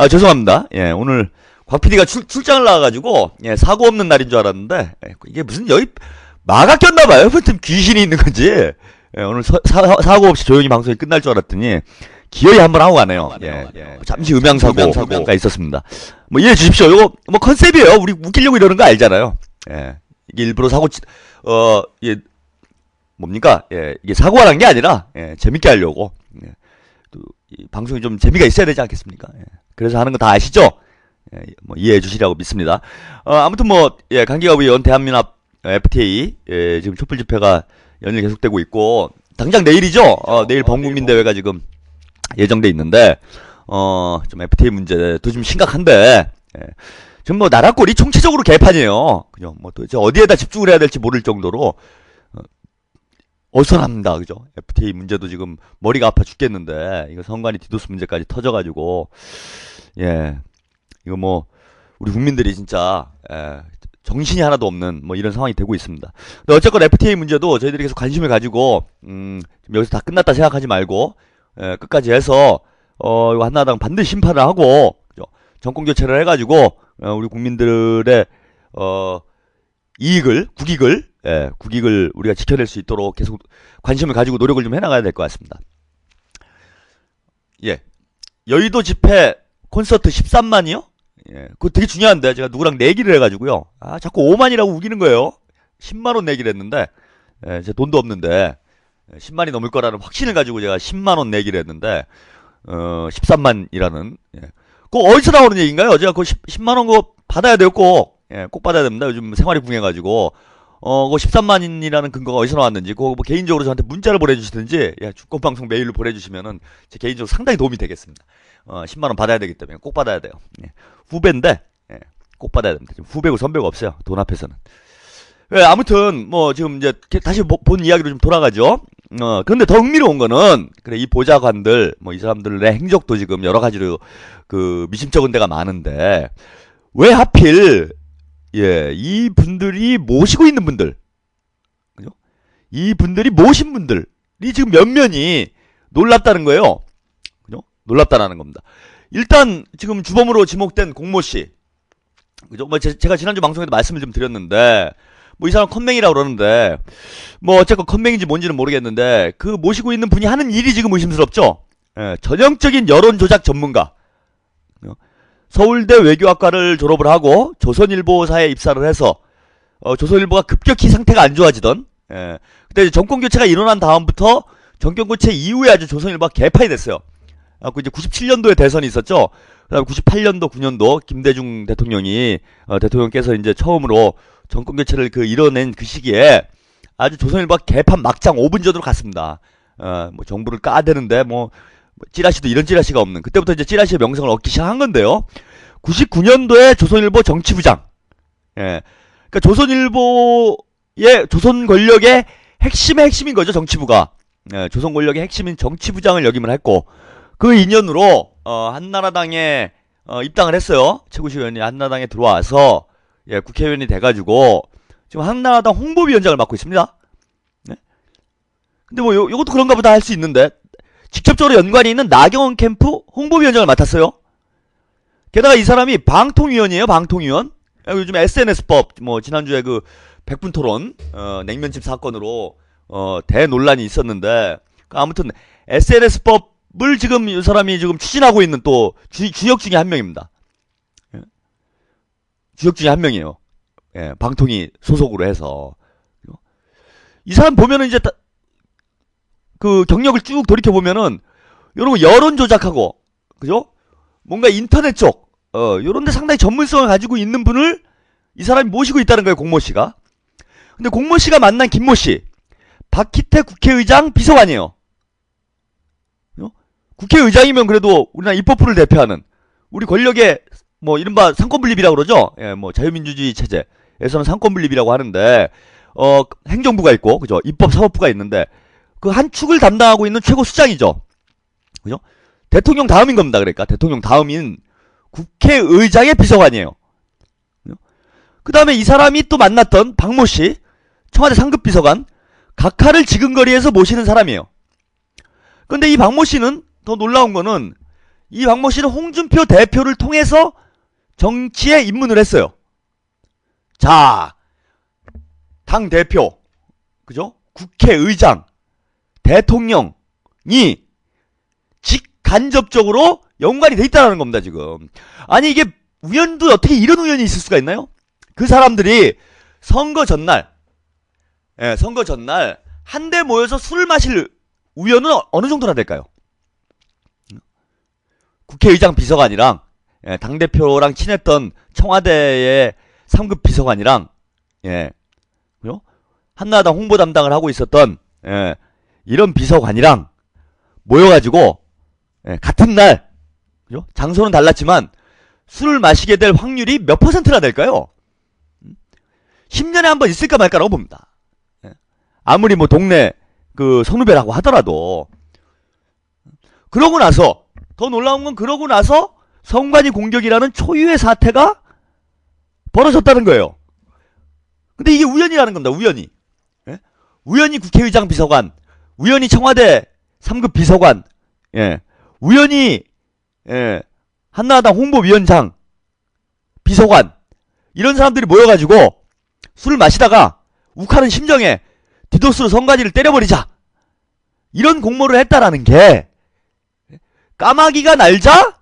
죄송합니다. 오늘 곽 PD가 출장을 나와가지고, 사고 없는 날인 줄 알았는데, 이게 무슨 여기 마가 꼈나봐요. 무슨 귀신이 있는 건지. 오늘 사고 없이 조용히 방송이 끝날 줄 알았더니, 기어이 한번 하고 가네요. 잠시 음향사고가 있었습니다. 뭐 이해해 주십시오. 이거 뭐 컨셉이에요. 우리 웃기려고 이러는 거 알잖아요. 이게 일부러 이게 뭡니까? 이게 사고가 난 게 아니라 재밌게 하려고. 또 이 방송이 좀 재미가 있어야 되지 않겠습니까? 그래서 하는 거 다 아시죠? 뭐 이해해 주시라고 믿습니다. 아무튼 뭐 강기가부의원 대한민합 FTA 지금 촛불 집회가 연일 계속되고 있고 당장 내일이죠. 내일 범국민 대회가 지금 예정돼 있는데 좀 FTA 문제도 좀 심각한데 지금 뭐 나라 꼴이 총체적으로 개판이에요. 그죠? 뭐 도대체 어디에다 집중을 해야 될지 모를 정도로 어수선합니다. 그죠? FTA 문제도 지금 머리가 아파 죽겠는데 이거 선관위 디도스 문제까지 터져가지고 이거 뭐 우리 국민들이 진짜 정신이 하나도 없는 뭐 이런 상황이 되고 있습니다. 근데 어쨌건 FTA 문제도 저희들이 계속 관심을 가지고 여기서 다 끝났다 생각하지 말고 끝까지 해서 이거 한나라당 반드시 심판을 하고 그죠? 정권 교체를 해가지고 우리 국민들의 국익을 우리가 지켜낼 수 있도록 계속 관심을 가지고 노력을 좀 해나가야 될 것 같습니다. 여의도 집회 콘서트 13만이요? 그거 되게 중요한데 제가 누구랑 내기를 해가지고요. 자꾸 5만이라고 우기는 거예요. 10만원 내기를 했는데 제 돈도 없는데 10만이 넘을 거라는 확신을 가지고 제가 10만원 내기를 했는데 13만이라는 그거 어디서 나오는 얘기인가요? 제가 그거 10만원 그거 받아야 돼요. 꼭 받아야 됩니다. 요즘 생활이 궁해가지고 그거 13만이라는 근거가 어디서 나왔는지 그거 뭐 개인적으로 저한테 문자를 보내주시든지 주권방송 메일로 보내주시면은 제 개인적으로 상당히 도움이 되겠습니다. 10만원 받아야 되기 때문에 꼭 받아야 돼요. 후배인데 꼭 받아야 됩니다. 지금 후배고 선배가 없어요. 돈 앞에서는. 예, 아무튼 뭐 지금 이제 다시 본 이야기로 좀 돌아가죠. 그런데 더 흥미로운 거는 그래 이 보좌관들 뭐 이 사람들의 행적도 지금 여러 가지로 그 미심쩍은 데가 많은데 왜 하필 예, 이 분들이 모시고 있는 분들, 그죠? 이 분들이 모신 분들이 지금 면면이 놀랍다는 거예요. 그죠? 놀랍다라는 겁니다. 일단 지금 주범으로 지목된 공모 씨, 그죠? 뭐 제가 지난주 방송에도 말씀을 좀 드렸는데 뭐 이 사람 컴맹이라고 그러는데 뭐 어쨌건 컴맹인지 뭔지는 모르겠는데 그 모시고 있는 분이 하는 일이 지금 의심스럽죠. 예, 전형적인 여론 조작 전문가. 서울대 외교학과를 졸업을 하고 조선일보사에 입사를 해서 조선일보가 급격히 상태가 안 좋아지던 예, 그때 이제 정권 교체가 일어난 다음부터 정권 교체 이후에 아주 조선일보가 개판이 됐어요. 그래서 이제 97년도에 대선이 있었죠. 그다음에 98년도, 9년도 김대중 대통령이 대통령께서 이제 처음으로 정권 교체를 이뤄낸 그 시기에 아주 조선일보가 개판 막장 5분 전으로 갔습니다. 뭐 정부를 까대는데 뭐 찌라시도 이런 찌라시가 없는 그때부터 이제 찌라시의 명성을 얻기 시작한 건데요. 99년도에 조선일보 정치부장, 예, 그러니까 조선일보의 조선 권력의 핵심의 핵심인 거죠. 정치부가 예, 조선 권력의 핵심인 정치부장을 역임을 했고 그 인연으로 한나라당에 입당을 했어요. 최구식 의원이 한나라당에 들어와서 예, 국회의원이 돼가지고 지금 한나라당 홍보위원장을 맡고 있습니다. 네? 근데 뭐 요것도 그런가 보다 할 수 있는데 직접적으로 연관이 있는 나경원 캠프 홍보위원장을 맡았어요. 게다가 이 사람이 방통위원이에요. 방통위원. 요즘 SNS법 뭐 지난주에 그 백분토론 냉면집 사건으로 대논란이 있었는데 아무튼 SNS법을 지금 이 사람이 지금 추진하고 있는 또 주역 중에 한 명입니다. 예? 주역 중에 한 명이에요. 예, 방통위 소속으로 해서 이 사람 보면은 이제 그 경력을 쭉 돌이켜 보면은 요런 거 여론 조작하고 그죠? 뭔가 인터넷 쪽 요런 데 상당히 전문성을 가지고 있는 분을 이 사람이 모시고 있다는 거예요. 공모 씨가. 근데 공모 씨가 만난 김모 씨 박희태 국회의장 비서관이에요. 국회의장이면 그래도 우리나라 입법부를 대표하는 우리 권력의 뭐 이른바 상권분립이라고 그러죠. 예, 뭐 자유민주주의 체제에서는 상권분립이라고 하는데 행정부가 있고 그죠? 입법 사법부가 있는데 그 한 축을 담당하고 있는 최고 수장이죠. 그죠? 대통령 다음인 겁니다. 그러니까 대통령 다음인 국회의장의 비서관이에요. 그 다음에 이 사람이 또 만났던 박모 씨 청와대 상급 비서관 각하를 지근거리에서 모시는 사람이에요. 근데 이 박모 씨는 더 놀라운 거는 이 박모 씨는 홍준표 대표를 통해서 정치에 입문을 했어요. 자, 당 대표, 그죠? 국회의장, 대통령이 직간접적으로 연관이 돼 있다는 겁니다, 지금. 아니, 이게 우연도 어떻게 이런 우연이 있을 수가 있나요? 그 사람들이 선거 전날, 예, 선거 전날 한데 모여서 술을 마실 우연은 어느 정도나 될까요? 국회의장 비서관이랑 예, 당대표랑 친했던 청와대의 3급 비서관이랑 예, 그죠? 한나라당 홍보 담당을 하고 있었던 예, 이런 비서관이랑 모여가지고 예, 같은 날 그죠? 장소는 달랐지만 술을 마시게 될 확률이 몇 %나 될까요? 10년에 한 번 있을까 말까라고 봅니다. 예. 아무리 뭐 동네 그 선후배라고 하더라도 그러고 나서 더 놀라운 건 그러고 나서 선관위 공격이라는 초유의 사태가 벌어졌다는 거예요. 근데 이게 우연이라는 겁니다. 우연히. 예? 우연히 국회의장 비서관, 우연히 청와대 3급 비서관, 예. 우연히 예. 한나라당 홍보위원장, 비서관 이런 사람들이 모여가지고 술을 마시다가 욱하는 심정에 디도스로 선관위를 때려버리자 이런 공모를 했다라는 게 까마귀가 날자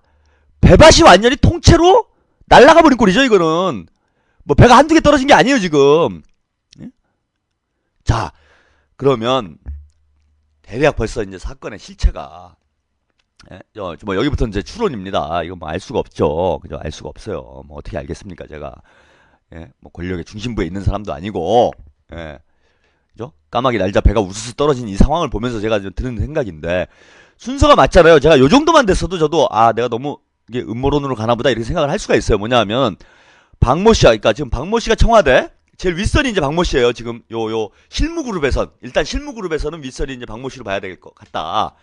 배밭이 완전히 통째로 날아가 버린 꼴이죠. 이거는 뭐 배가 한두 개 떨어진 게 아니에요 지금. 자 그러면 대략 벌써 이제 사건의 실체가 뭐 여기부터 이제 추론입니다. 이거 뭐 알 수가 없죠. 그죠? 알 수가 없어요. 뭐 어떻게 알겠습니까 제가. 예? 뭐 권력의 중심부에 있는 사람도 아니고 예. 그죠? 까마귀 날자 배가 우수수 떨어진 이 상황을 보면서 제가 좀 드는 생각인데 순서가 맞잖아요. 제가 요 정도만 됐어도 저도 내가 너무 이게 음모론으로 가나보다 이렇게 생각을 할 수가 있어요. 뭐냐하면 박모 씨가 그러니까 지금 박모 씨가 청와대 제일 윗선이 이제 박모 씨예요. 지금 요 실무 그룹에선 일단 실무 그룹에서는 윗선이 이제 박모 씨로 봐야 될 것 같다.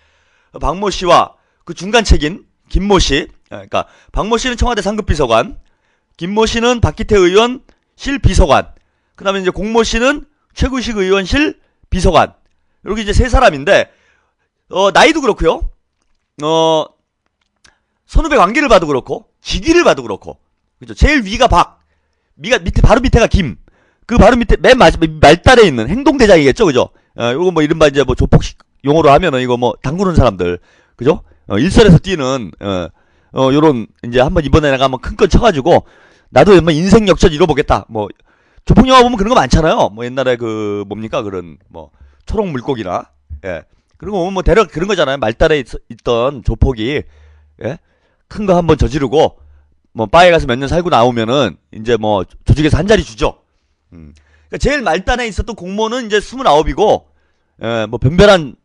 박모 씨와 그 중간 책인 김모 씨, 그러니까 박모 씨는 청와대 상급비서관, 김모 씨는 박기태 의원 실 비서관, 그다음에 이제 공모 씨는 최구식 의원실 비서관. 이렇게 이제 세 사람인데 나이도 그렇고요. 선후배 관계를 봐도 그렇고 직위를 봐도 그렇고, 그죠? 제일 위가 박, 밑에 바로 밑에가 김. 그 바로 밑에 맨 말달에 있는 행동대장이겠죠, 그죠? 요거 뭐 이른바 이제 뭐 조폭식 용어로 하면은 이거 뭐 당구는 사람들, 그죠? 일선에서 뛰는 요런 이제 한번 이번에 내가 한번 큰 건 쳐가지고 나도 뭐 인생 역전 이뤄보겠다. 뭐 조폭 영화 보면 그런 거 많잖아요. 뭐 옛날에 그 뭡니까 그런 뭐 초록 물고기나 그런 거 보면 뭐 대략 그런 거잖아요. 말달에 있던 조폭이 큰 거 한번 저지르고 뭐 바에 가서 몇 년 살고 나오면은 이제 뭐 조직에서 한 자리 주죠. 그러니까 제일 말단에 있었던 공무원은 이제 29이고, 뭐 변별한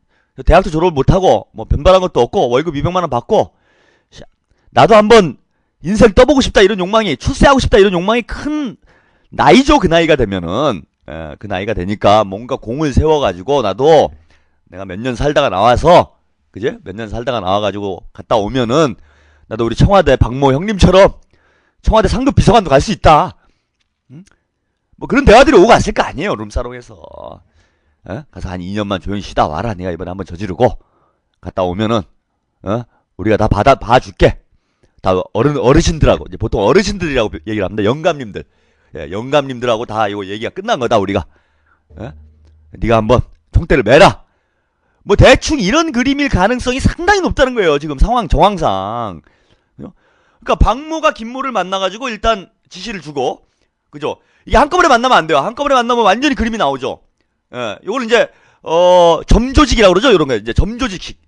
대학도 졸업을 못하고 뭐 변별한 것도 없고 월급 200만 원 받고, 나도 한번 인생 떠보고 싶다 이런 욕망이, 출세하고 싶다 이런 욕망이 큰 나이죠. 그 나이가 되면은 그 나이가 되니까 뭔가 공을 세워가지고 나도 내가 몇 년 살다가 나와서, 그지? 몇 년 살다가 나와가지고 갔다 오면은 나도 우리 청와대 박모 형님처럼 청와대 상급 비서관도 갈 수 있다. 뭐 그런 대화들이 오고 갔을 거 아니에요. 룸사롱에서. 가서 한 2년만 조용히 쉬다 와라. 내가 이번에 한번 저지르고 갔다 오면은 우리가 다 봐줄게. 다 어르신들하고, 이제 보통 어르신들이라고 얘기를 합니다. 영감님들. 영감님들하고 다 이거 얘기가 끝난 거다 우리가. 네가 한번 총대를 매라. 뭐 대충 이런 그림일 가능성이 상당히 높다는 거예요. 지금 정황상. 그러니까 박모가 김모를 만나가지고 일단 지시를 주고, 그죠? 이게 한꺼번에 만나면 안 돼요. 한꺼번에 만나면 완전히 그림이 나오죠. 요거는 이제 점조직이라고 그러죠. 요런 거 이제 점조직식.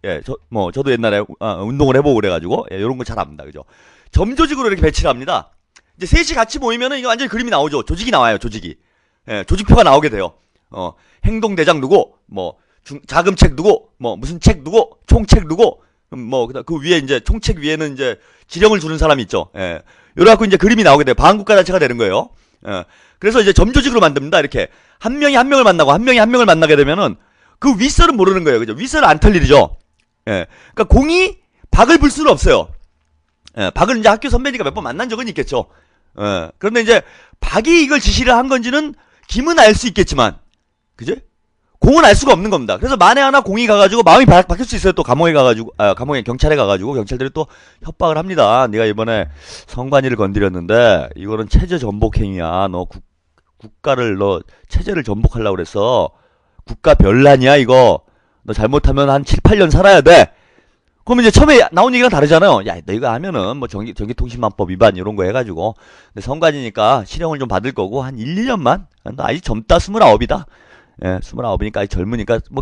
저도 옛날에 운동을 해보고 그래가지고 요런 거 잘 압니다. 그죠? 점조직으로 이렇게 배치를 합니다. 이제 셋이 같이 모이면은 이거 완전히 그림이 나오죠. 조직이 나와요. 조직이. 조직표가 나오게 돼요. 행동대장 누구, 뭐 자금책 누구, 뭐 무슨 책 누구, 총책 누구, 뭐 그 위에 이제 총책 위에는 이제 지령을 주는 사람이 있죠. 요래갖고 이제 그림이 나오게 돼요. 반국가단체가 되는 거예요. 그래서 이제 점조직으로 만듭니다. 이렇게 한 명이 한 명을 만나고 한 명이 한 명을 만나게 되면은 그 윗선은 모르는 거예요. 그죠? 윗선은 안 털 일이죠. 그러니까 공이 박을 불 수는 없어요. 박을 이제 학교 선배니까 몇 번 만난 적은 있겠죠. 그런데 이제 박이 이걸 지시를 한 건지는 김은 알 수 있겠지만, 그죠? 공은 알 수가 없는 겁니다. 그래서 만에 하나 공이 가가지고 마음이 바뀔 수 있어요. 또 감옥에 가가지고, 감옥에 경찰에 가가지고 경찰들이 또 협박을 합니다. 네가 이번에 성관이를 건드렸는데 이거는 체제 전복행위야. 너 국가를, 너 체제를 전복하려고 그래서 국가 변란이야 이거. 너 잘못하면 한 7, 8년 살아야 돼. 그러면 이제 처음에 나온 얘기가 다르잖아요. 야, 너 이거 하면은 뭐 전기통신망법 위반 이런 거 해가지고, 근데 성관이니까 실형을 좀 받을 거고 한 1, 2년만. 너 아직 젊다. 29이다. 29이니까 아직 젊으니까 뭐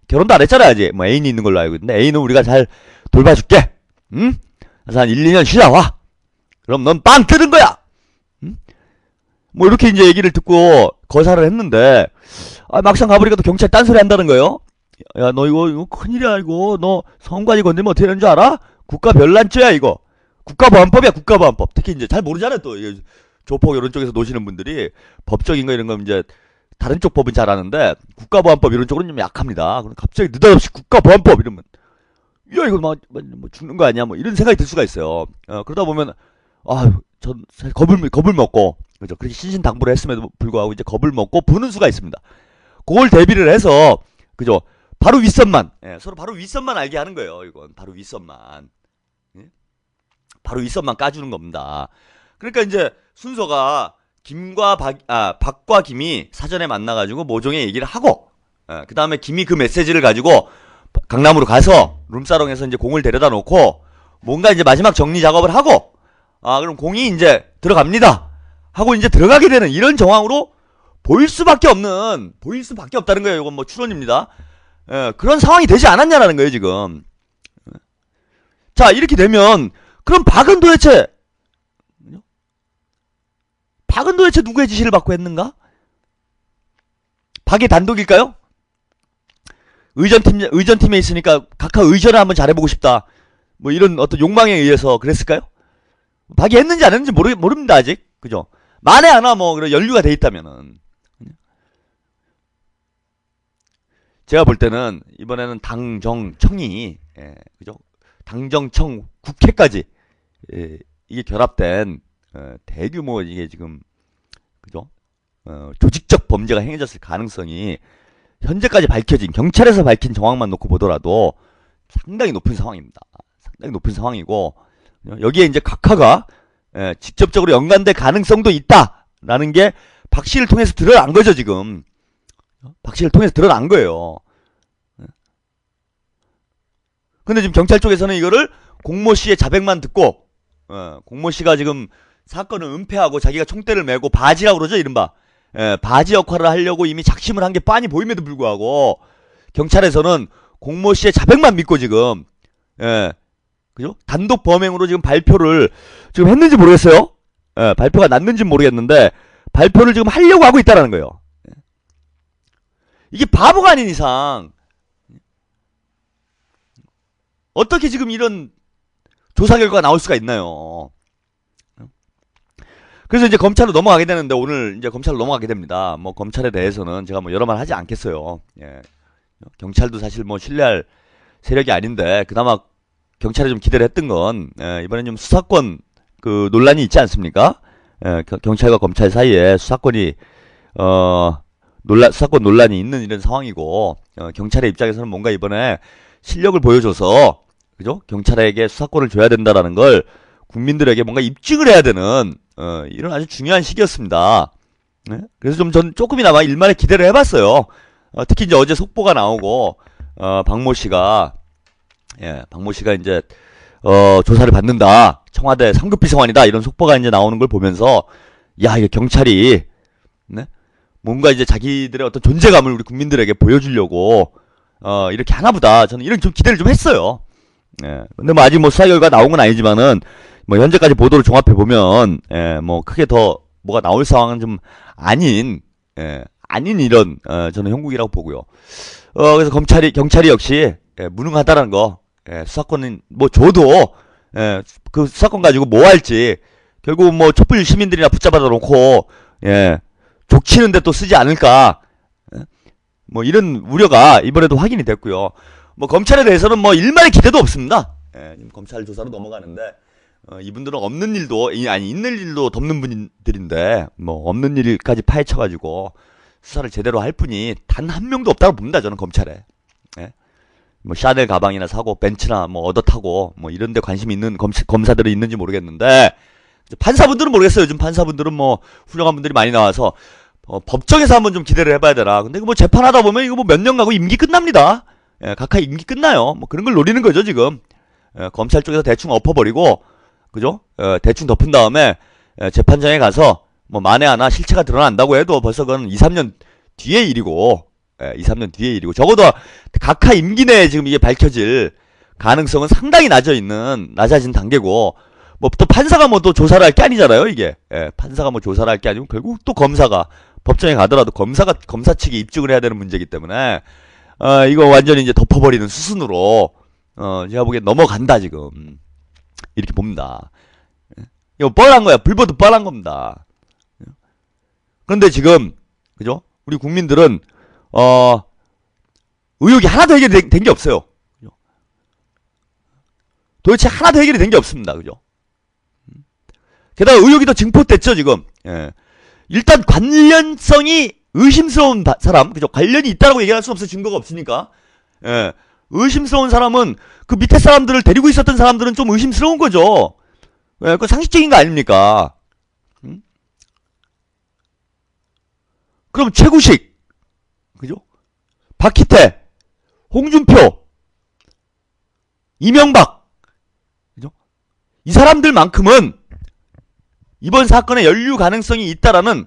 결혼도 안 했잖아 아직. 뭐 애인이 있는 걸로 알고 있는데 애인은 우리가 잘 돌봐줄게. 응? 그래서 한 1, 2년 쉬다 와. 그럼 넌 빵 뜨는 거야. 응? 뭐 이렇게 이제 얘기를 듣고 거사를 했는데, 막상 가보니까 또 경찰 딴소리 한다는 거예요. 야, 너 이거 큰일이야 이거. 너 성관이 건드리면 어떻게 되는 줄 알아? 국가변란죄야 이거. 국가보안법이야 국가보안법. 특히 이제 잘 모르잖아요 또 조폭 이런 쪽에서 노시는 분들이 법적인 거 이런 거 이제 다른 쪽 법은 잘 아는데 국가보안법 이런 쪽으로는 좀 약합니다. 그럼 갑자기 느닷없이 국가보안법 이러면, 야 이거 뭐 죽는 거 아니야 뭐 이런 생각이 들 수가 있어요. 그러다 보면 전 겁을 먹고, 그죠? 그렇게 신신당부를 했음에도 불구하고 이제 겁을 먹고 부는 수가 있습니다. 그걸 대비를 해서, 그죠? 바로 윗선만, 서로 바로 윗선만 알게 하는 거예요. 이건 바로 윗선만, 바로 윗선만 까주는 겁니다. 그러니까 이제 순서가 박과 김이 사전에 만나가지고 모종의 얘기를 하고, 그 다음에 김이 그 메시지를 가지고 강남으로 가서 룸사롱에서 이제 공을 데려다 놓고 뭔가 이제 마지막 정리 작업을 하고, 그럼 공이 이제 들어갑니다 하고 이제 들어가게 되는 이런 정황으로 보일 수밖에 없다는 거예요. 이건 뭐 추론입니다. 그런 상황이 되지 않았냐라는 거예요 지금. 자, 이렇게 되면 그럼 박은 도대체 누구의 지시를 받고 했는가? 박의 단독일까요? 의전팀에 있으니까 각하 의전을 한번 잘해보고 싶다, 뭐 이런 어떤 욕망에 의해서 그랬을까요? 박이 했는지 안 했는지 모릅니다 아직. 그죠? 만에 하나 뭐 그런 연루가 돼 있다면은. 제가 볼 때는 이번에는 당정청이 그죠? 당정청 국회까지 이게 결합된 대규모 이게 지금 그죠? 조직적 범죄가 행해졌을 가능성이 현재까지 밝혀진 경찰에서 밝힌 정황만 놓고 보더라도 상당히 높은 상황입니다. 상당히 높은 상황이고 여기에 이제 각하가 직접적으로 연관될 가능성도 있다라는 게 박 씨를 통해서 드러난 거죠 지금. 박 씨를 통해서 드러난 거예요. 근데 지금 경찰 쪽에서는 이거를 공모 씨의 자백만 듣고 공모 씨가 지금 사건을 은폐하고 자기가 총대를 메고 바지라고 그러죠 이른바. 바지 역할을 하려고 이미 작심을 한 게 빤히 보임에도 불구하고 경찰에서는 공모 씨의 자백만 믿고 지금 그죠? 단독 범행으로 지금 발표를 지금 했는지 모르겠어요. 발표가 났는지 모르겠는데 발표를 지금 하려고 하고 있다라는 거예요. 이게 바보가 아닌 이상 어떻게 지금 이런 조사 결과가 나올 수가 있나요? 그래서 이제 검찰로 넘어가게 되는데 오늘 이제 검찰로 넘어가게 됩니다. 뭐 검찰에 대해서는 제가 뭐 여러 말 하지 않겠어요. 경찰도 사실 뭐 신뢰할 세력이 아닌데 그나마 경찰에 좀 기대를 했던 건 이번엔 좀 수사권 그 논란이 있지 않습니까? 경찰과 검찰 사이에 수사권이 수사권 논란이 있는 이런 상황이고 경찰의 입장에서는 뭔가 이번에 실력을 보여줘서 그죠? 경찰에게 수사권을 줘야 된다라는 걸 국민들에게 뭔가 입증을 해야 되는 이런 아주 중요한 시기였습니다. 그래서 좀 전 조금이나마 일말의 기대를 해봤어요. 특히 이제 어제 속보가 나오고 박모 씨가 이제 조사를 받는다. 청와대 상급 비서관이다. 이런 속보가 이제 나오는 걸 보면서 야, 이게 경찰이 뭔가 이제 자기들의 어떤 존재감을 우리 국민들에게 보여주려고 이렇게 하나보다 저는 이런 좀 기대를 좀 했어요. 근데 뭐 아직 뭐 수사 결과 나온 건 아니지만은 뭐 현재까지 보도를 종합해 보면 뭐 크게 더 뭐가 나올 상황은 좀 아닌 이런 저는 형국이라고 보고요. 그래서 경찰이 역시 무능하다라는 거. 수사권은 뭐 줘도 그 수사권 가지고 뭐 할지 결국 뭐 촛불 시민들이나 붙잡아 놓고 족치는데 또 쓰지 않을까. 뭐 이런 우려가 이번에도 확인이 됐고요. 뭐 검찰에 대해서는 뭐 일말의 기대도 없습니다. 검찰 조사로 넘어가는데 이분들은 없는 일도 아니 있는 일도 덮는 분들인데 뭐 없는 일까지 파헤쳐가지고 수사를 제대로 할 분이 단 한 명도 없다고 봅니다. 저는 검찰에. 뭐 샤넬 가방이나 사고 벤츠나 뭐 얻어 타고 뭐 이런데 관심이 있는 검사들이 있는지 모르겠는데 판사분들은 모르겠어요. 요즘 판사분들은 뭐 훌륭한 분들이 많이 나와서 법정에서 한번 좀 기대를 해봐야 되나. 근데 뭐 재판하다 보면 이거 뭐 몇 년 가고 임기 끝납니다. 각하 임기 끝나요. 뭐 그런 걸 노리는 거죠 지금. 검찰 쪽에서 대충 엎어버리고 그죠? 대충 덮은 다음에 재판장에 가서 뭐 만에 하나 실체가 드러난다고 해도 벌써 그건 2, 3년 뒤의 일이고 2, 3년 뒤의 일이고 적어도 각하 임기 내에 지금 이게 밝혀질 가능성은 상당히 낮아진 단계고 뭐 또 판사가 뭐 또 조사를 할 게 아니잖아요 이게. 판사가 뭐 조사를 할 게 아니고 결국 또 검사가 법정에 가더라도 검사 측이 입증을 해야 되는 문제이기 때문에 이거 완전히 이제 덮어버리는 수순으로 제가 보기엔 넘어간다 지금 이렇게 봅니다. 이거 뻔한 거야. 불보듯 뻔한 겁니다. 그런데 지금 그죠? 우리 국민들은 의혹이 하나도 해결이 된 게 없어요. 그죠? 도대체 하나도 해결이 된 게 없습니다. 그죠? 게다가 의혹이 더 증폭됐죠, 지금. 일단 관련성이 의심스러운 사람, 그죠? 관련이 있다라고 얘기할 수 없어 증거가 없으니까. 의심스러운 사람은 그 밑에 사람들을 데리고 있었던 사람들은 좀 의심스러운 거죠. 그건 상식적인 거 아닙니까? 그럼 최구식, 그죠? 박희태, 홍준표, 이명박, 그죠? 이 사람들만큼은 이번 사건에 연루 가능성이 있다라는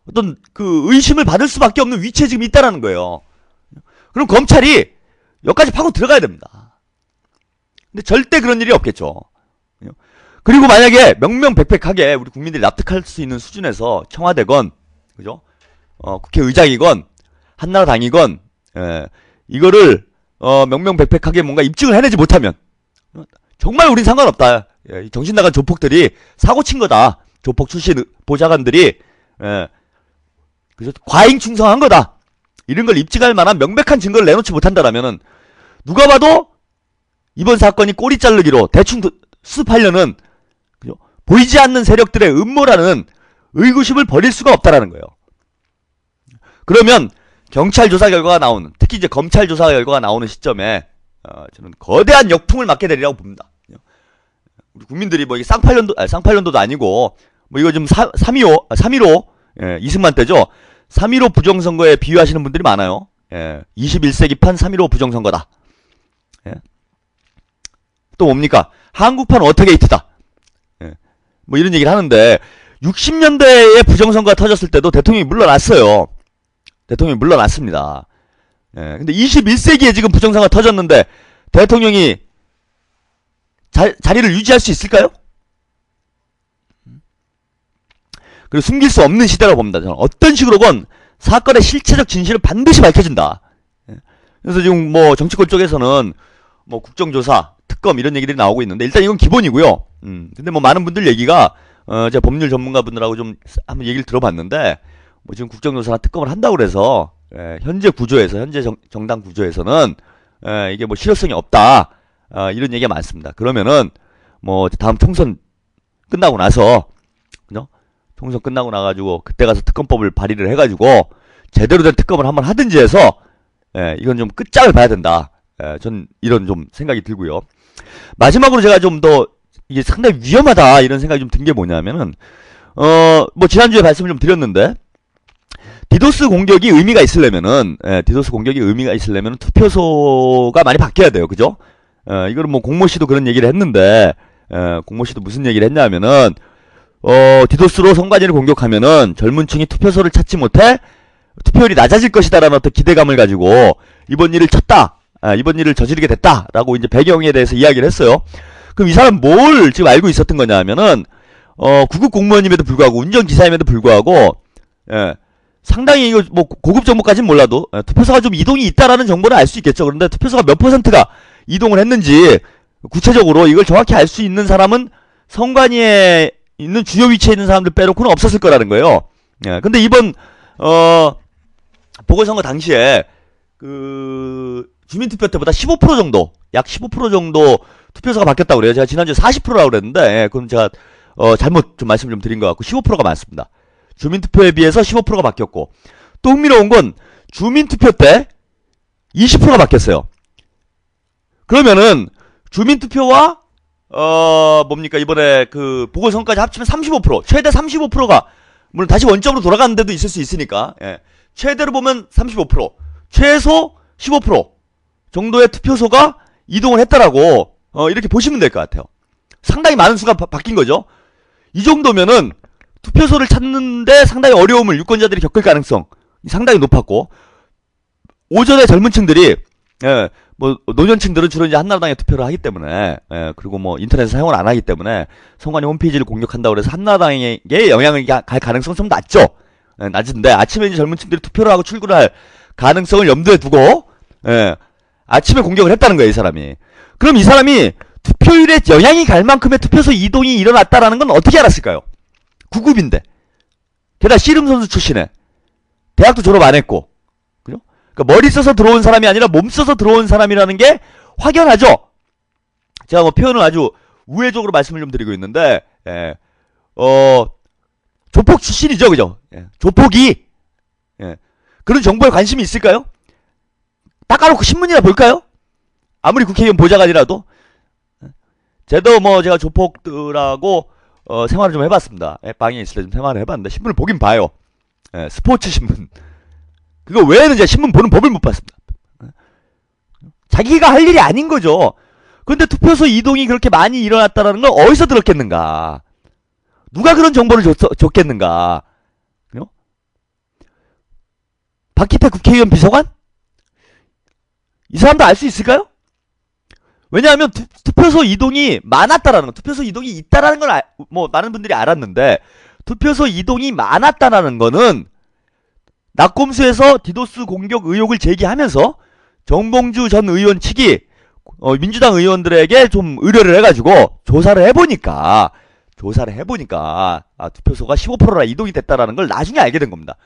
어떤 그 의심을 받을 수밖에 없는 위치에 지금 있다라는 거예요. 그럼 검찰이 여기까지 파고 들어가야 됩니다. 근데 절대 그런 일이 없겠죠. 그리고 만약에 명명백백하게 우리 국민들이 납득할 수 있는 수준에서 청와대건, 그죠? 국회의장이건, 한나라당이건, 이거를, 명명백백하게 뭔가 입증을 해내지 못하면, 정말 우린 상관없다. 정신 나간 조폭들이 사고 친 거다. 조폭 출신 보좌관들이, 그죠? 과잉 충성한 거다. 이런 걸 입증할 만한 명백한 증거를 내놓지 못한다라면은 누가 봐도 이번 사건이 꼬리 자르기로 대충 수습하려는 보이지 않는 세력들의 음모라는 의구심을 버릴 수가 없다라는 거예요. 그러면 경찰 조사 결과가 나오는, 특히 이제 검찰 조사 결과가 나오는 시점에 저는 거대한 역풍을 맞게 되리라고 봅니다. 우리 국민들이 뭐 이게 쌍팔년도도 아니고 뭐 이거 좀 3.15 예, 이승만 때죠. 3.15 부정선거에 비유하시는 분들이 많아요. 예, 21세기판 3.15 부정선거다. 예. 또 뭡니까? 한국판 워터게이트다. 예. 뭐 이런 얘기를 하는데 60년대에 부정선거가 터졌을 때도 대통령이 물러났어요. 대통령이 물러났습니다. 예. 근데 21세기에 지금 부정선거가 터졌는데 대통령이 자리를 유지할 수 있을까요? 그리고 숨길 수 없는 시대라고 봅니다. 저는 어떤 식으로건 사건의 실체적 진실을 반드시 밝혀진다. 그래서 지금 뭐 정치권 쪽에서는 뭐 국정조사, 특검 이런 얘기들이 나오고 있는데 일단 이건 기본이고요. 근데 뭐 많은 분들 얘기가 제가 법률 전문가분들하고 좀 한번 얘기를 들어봤는데 뭐 지금 국정조사나 특검을 한다고 그래서 현재 구조에서 현재 정당 구조에서는 이게 뭐 실효성이 없다. 이런 얘기가 많습니다. 그러면은 뭐 다음 총선 끝나고 나서 그죠? 총선 끝나고 나가지고 그때 가서 특검법을 발의를 해가지고 제대로 된 특검을 한번 하든지 해서 이건 좀 끝장을 봐야 된다. 전 이런 좀 생각이 들고요. 마지막으로 제가 좀 더 이게 상당히 위험하다 이런 생각이 좀 든 게 뭐냐면은 뭐 지난주에 말씀을 좀 드렸는데 디도스 공격이 의미가 있으려면은 디도스 공격이 의미가 있으려면은 투표소가 많이 바뀌어야 돼요. 그죠? 이거는 뭐 공모 씨도 그런 얘기를 했는데 공모 씨도 무슨 얘기를 했냐면은 디도스로 선관위를 공격하면은 젊은 층이 투표소를 찾지 못해 투표율이 낮아질 것이다라는 어떤 기대감을 가지고 이번 일을 쳤다. 이번 일을 저지르게 됐다라고 이제 배경에 대해서 이야기를 했어요. 그럼 이 사람 뭘 지금 알고 있었던 거냐 하면은 구급 공무원임에도 불구하고 운전기사임에도 불구하고 상당히 이거 뭐 고급 정보까지는 몰라도 투표소가 좀 이동이 있다라는 정보는 알 수 있겠죠. 그런데 투표소가 몇 %가 이동을 했는지 구체적으로 이걸 정확히 알 수 있는 사람은 선관위에 있는 주요 위치에 있는 사람들 빼놓고는 없었을 거라는 거예요. 근데 이번 보궐선거 당시에 그 주민투표 때보다 15% 정도, 약 15% 정도 투표소가 바뀌었다고 그래요. 제가 지난주에 40%라고 그랬는데 그럼 제가 잘못 좀 말씀 좀 드린 것 같고 15%가 많습니다. 주민투표에 비해서 15%가 바뀌었고 또 흥미로운 건 주민투표 때 20%가 바뀌었어요. 그러면은 주민투표와 뭡니까 이번에 그 보궐선거까지 합치면 35% 최대 35%가 물론 다시 원점으로 돌아가는 데도 있을 수 있으니까 최대로 보면 35% 최소 15% 정도의 투표소가 이동을 했다라고 이렇게 보시면 될 것 같아요. 상당히 많은 수가 바뀐 거죠. 이 정도면은 투표소를 찾는데 상당히 어려움을 유권자들이 겪을 가능성이 상당히 높았고 오전에 젊은 층들이 뭐 노년층들은 주로 이제 한나라당에 투표를 하기 때문에 그리고 뭐 인터넷을 사용을 안 하기 때문에 선관위 홈페이지를 공격한다고 해서 한나라당에 영향을 갈 가능성은 좀 낮죠. 낮은데 아침에 이제 젊은 층들이 투표를 하고 출근을 할 가능성을 염두에 두고 아침에 공격을 했다는 거예요, 이 사람이. 그럼 이 사람이 투표율에 영향이 갈 만큼의 투표소 이동이 일어났다라는 건 어떻게 알았을까요? 9급인데 게다가 씨름 선수 출신에 대학도 졸업 안 했고 그죠? 그러니까 머리 써서 들어온 사람이 아니라 몸 써서 들어온 사람이라는 게 확연하죠. 제가 뭐 표현을 아주 우회적으로 말씀을 좀 드리고 있는데 조폭 출신이죠, 그죠? 조폭이 그런 정보에 관심이 있을까요? 닦아놓고 신문이나 볼까요? 아무리 국회의원 보좌관이라도. 저도 뭐 제가 조폭들하고 생활을 좀 해봤습니다. 방에 있을 때 좀 생활을 해봤는데 신문을 보긴 봐요. 스포츠 신문. 그거 외에는 제가 신문 보는 법을 못 봤습니다. 자기가 할 일이 아닌 거죠. 그런데 투표소 이동이 그렇게 많이 일어났다는 건 어디서 들었겠는가? 누가 그런 정보를 줬겠는가? 박기태 국회의원 비서관? 이 사람도 알 수 있을까요? 왜냐하면 투표소 이동이 많았다라는 거, 투표소 이동이 있다라는 걸 뭐 많은 분들이 알았는데 투표소 이동이 많았다라는 거는 낙검수에서 디도스 공격 의혹을 제기하면서 정봉주 전 의원 측이 민주당 의원들에게 좀 의뢰를 해가지고 조사를 해보니까 투표소가 15%나 이동이 됐다라는 걸 나중에 알게 된 겁니다.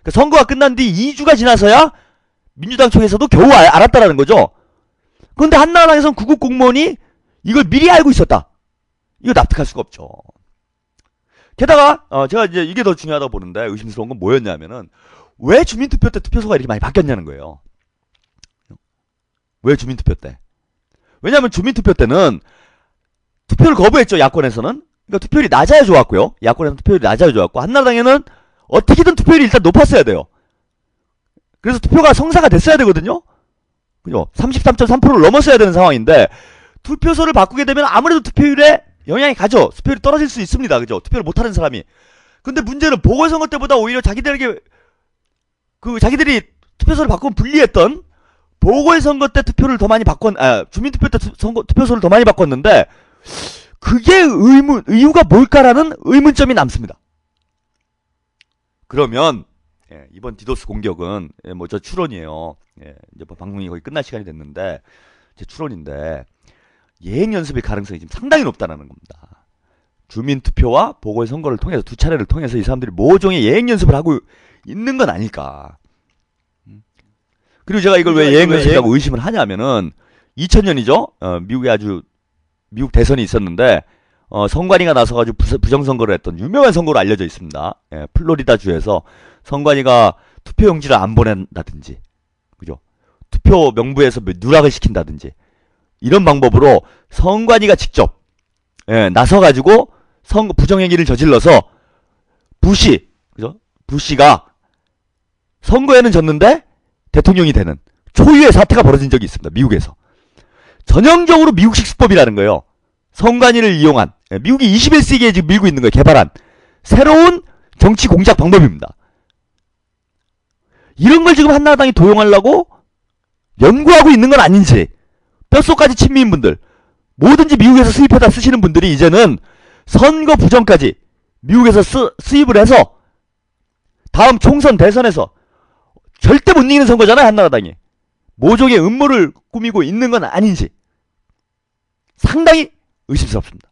그러니까 선거가 끝난 뒤 2주가 지나서야 민주당 쪽에서도 겨우 알았다라는 거죠. 그런데 한나라당에서는 구급 공무원이 이걸 미리 알고 있었다. 이거 납득할 수가 없죠. 게다가 제가 이제 이게 더 중요하다고 보는데 의심스러운 건 뭐였냐면은 왜 주민투표 때 투표소가 이렇게 많이 바뀌었냐는 거예요. 왜 주민투표 때? 왜냐하면 주민투표 때는 투표를 거부했죠. 야권에서는. 그러니까 투표율이 낮아야 좋았고요. 야권에서는 투표율이 낮아야 좋았고 한나라당에는 어떻게든 투표율이 일단 높았어야 돼요. 그래서 투표가 성사가 됐어야 되거든요. 그죠? 33.3%를 넘었어야 되는 상황인데 투표소를 바꾸게 되면 아무래도 투표율에 영향이 가죠. 투표율이 떨어질 수 있습니다. 그죠? 투표를 못하는 사람이. 근데 문제는 보궐선거 때보다 오히려 자기들이 투표소를 바꾸면 불리했던 보궐선거 때 투표를 더 많이 주민투표 때 투표소를 더 많이 바꿨는데 그게 이유가 뭘까라는 의문점이 남습니다. 그러면 이번 디도스 공격은 뭐 저 추론이에요. 이제 방송이 거의 끝날 시간이 됐는데 제 추론인데 예행 연습의 가능성이 지금 상당히 높다는 겁니다. 주민투표와 보궐선거를 통해서 두 차례를 통해서 이 사람들이 모종의 예행 연습을 하고 있는 건 아닐까. 그리고 제가 이걸 왜 예행 연습이라고 의심을 하냐면은 2000년이죠. 미국 대선이 있었는데 선관위가 나서가지고 부정선거를 했던 유명한 선거로 알려져 있습니다. 플로리다 주에서 선관위가 투표용지를 안 보낸다든지, 그죠? 투표 명부에서 누락을 시킨다든지 이런 방법으로 선관위가 직접 나서가지고 부정행위를 저질러서 그죠? 부시가 선거에는 졌는데 대통령이 되는 초유의 사태가 벌어진 적이 있습니다. 미국에서. 전형적으로 미국식 수법이라는 거예요. 선관위를 이용한, 미국이 21세기에 지금 밀고 있는 거예요. 개발한 새로운 정치 공작 방법입니다. 이런 걸 지금 한나라당이 도용하려고 연구하고 있는 건 아닌지, 뼛속까지 친미인분들, 뭐든지 미국에서 수입해다 쓰시는 분들이 이제는 선거 부정까지 미국에서 수입을 해서 다음 총선 대선에서 절대 못 이기는 선거잖아요. 한나라당이. 모종의 음모를 꾸미고 있는 건 아닌지 상당히 의심스럽습니다.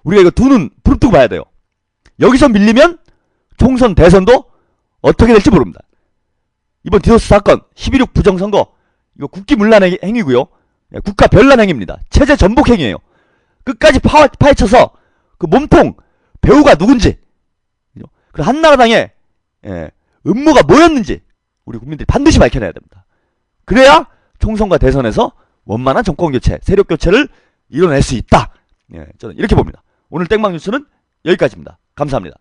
우리가 이거 두 눈 부릅뜨고 봐야 돼요. 여기서 밀리면 총선 대선도 어떻게 될지 모릅니다. 이번 디도스 사건 12.6 부정선거 이거 국기문란 행위고요. 국가 변란 행위입니다. 체제 전복 행위예요. 끝까지 파헤쳐서 그 몸통 배우가 누군지, 그 한나라당의 음모가 뭐였는지 우리 국민들이 반드시 밝혀내야 됩니다. 그래야 총선과 대선에서 원만한 정권교체, 세력교체를 이뤄낼 수 있다. 저는 이렇게 봅니다. 오늘 땡방 뉴스는 여기까지입니다. 감사합니다.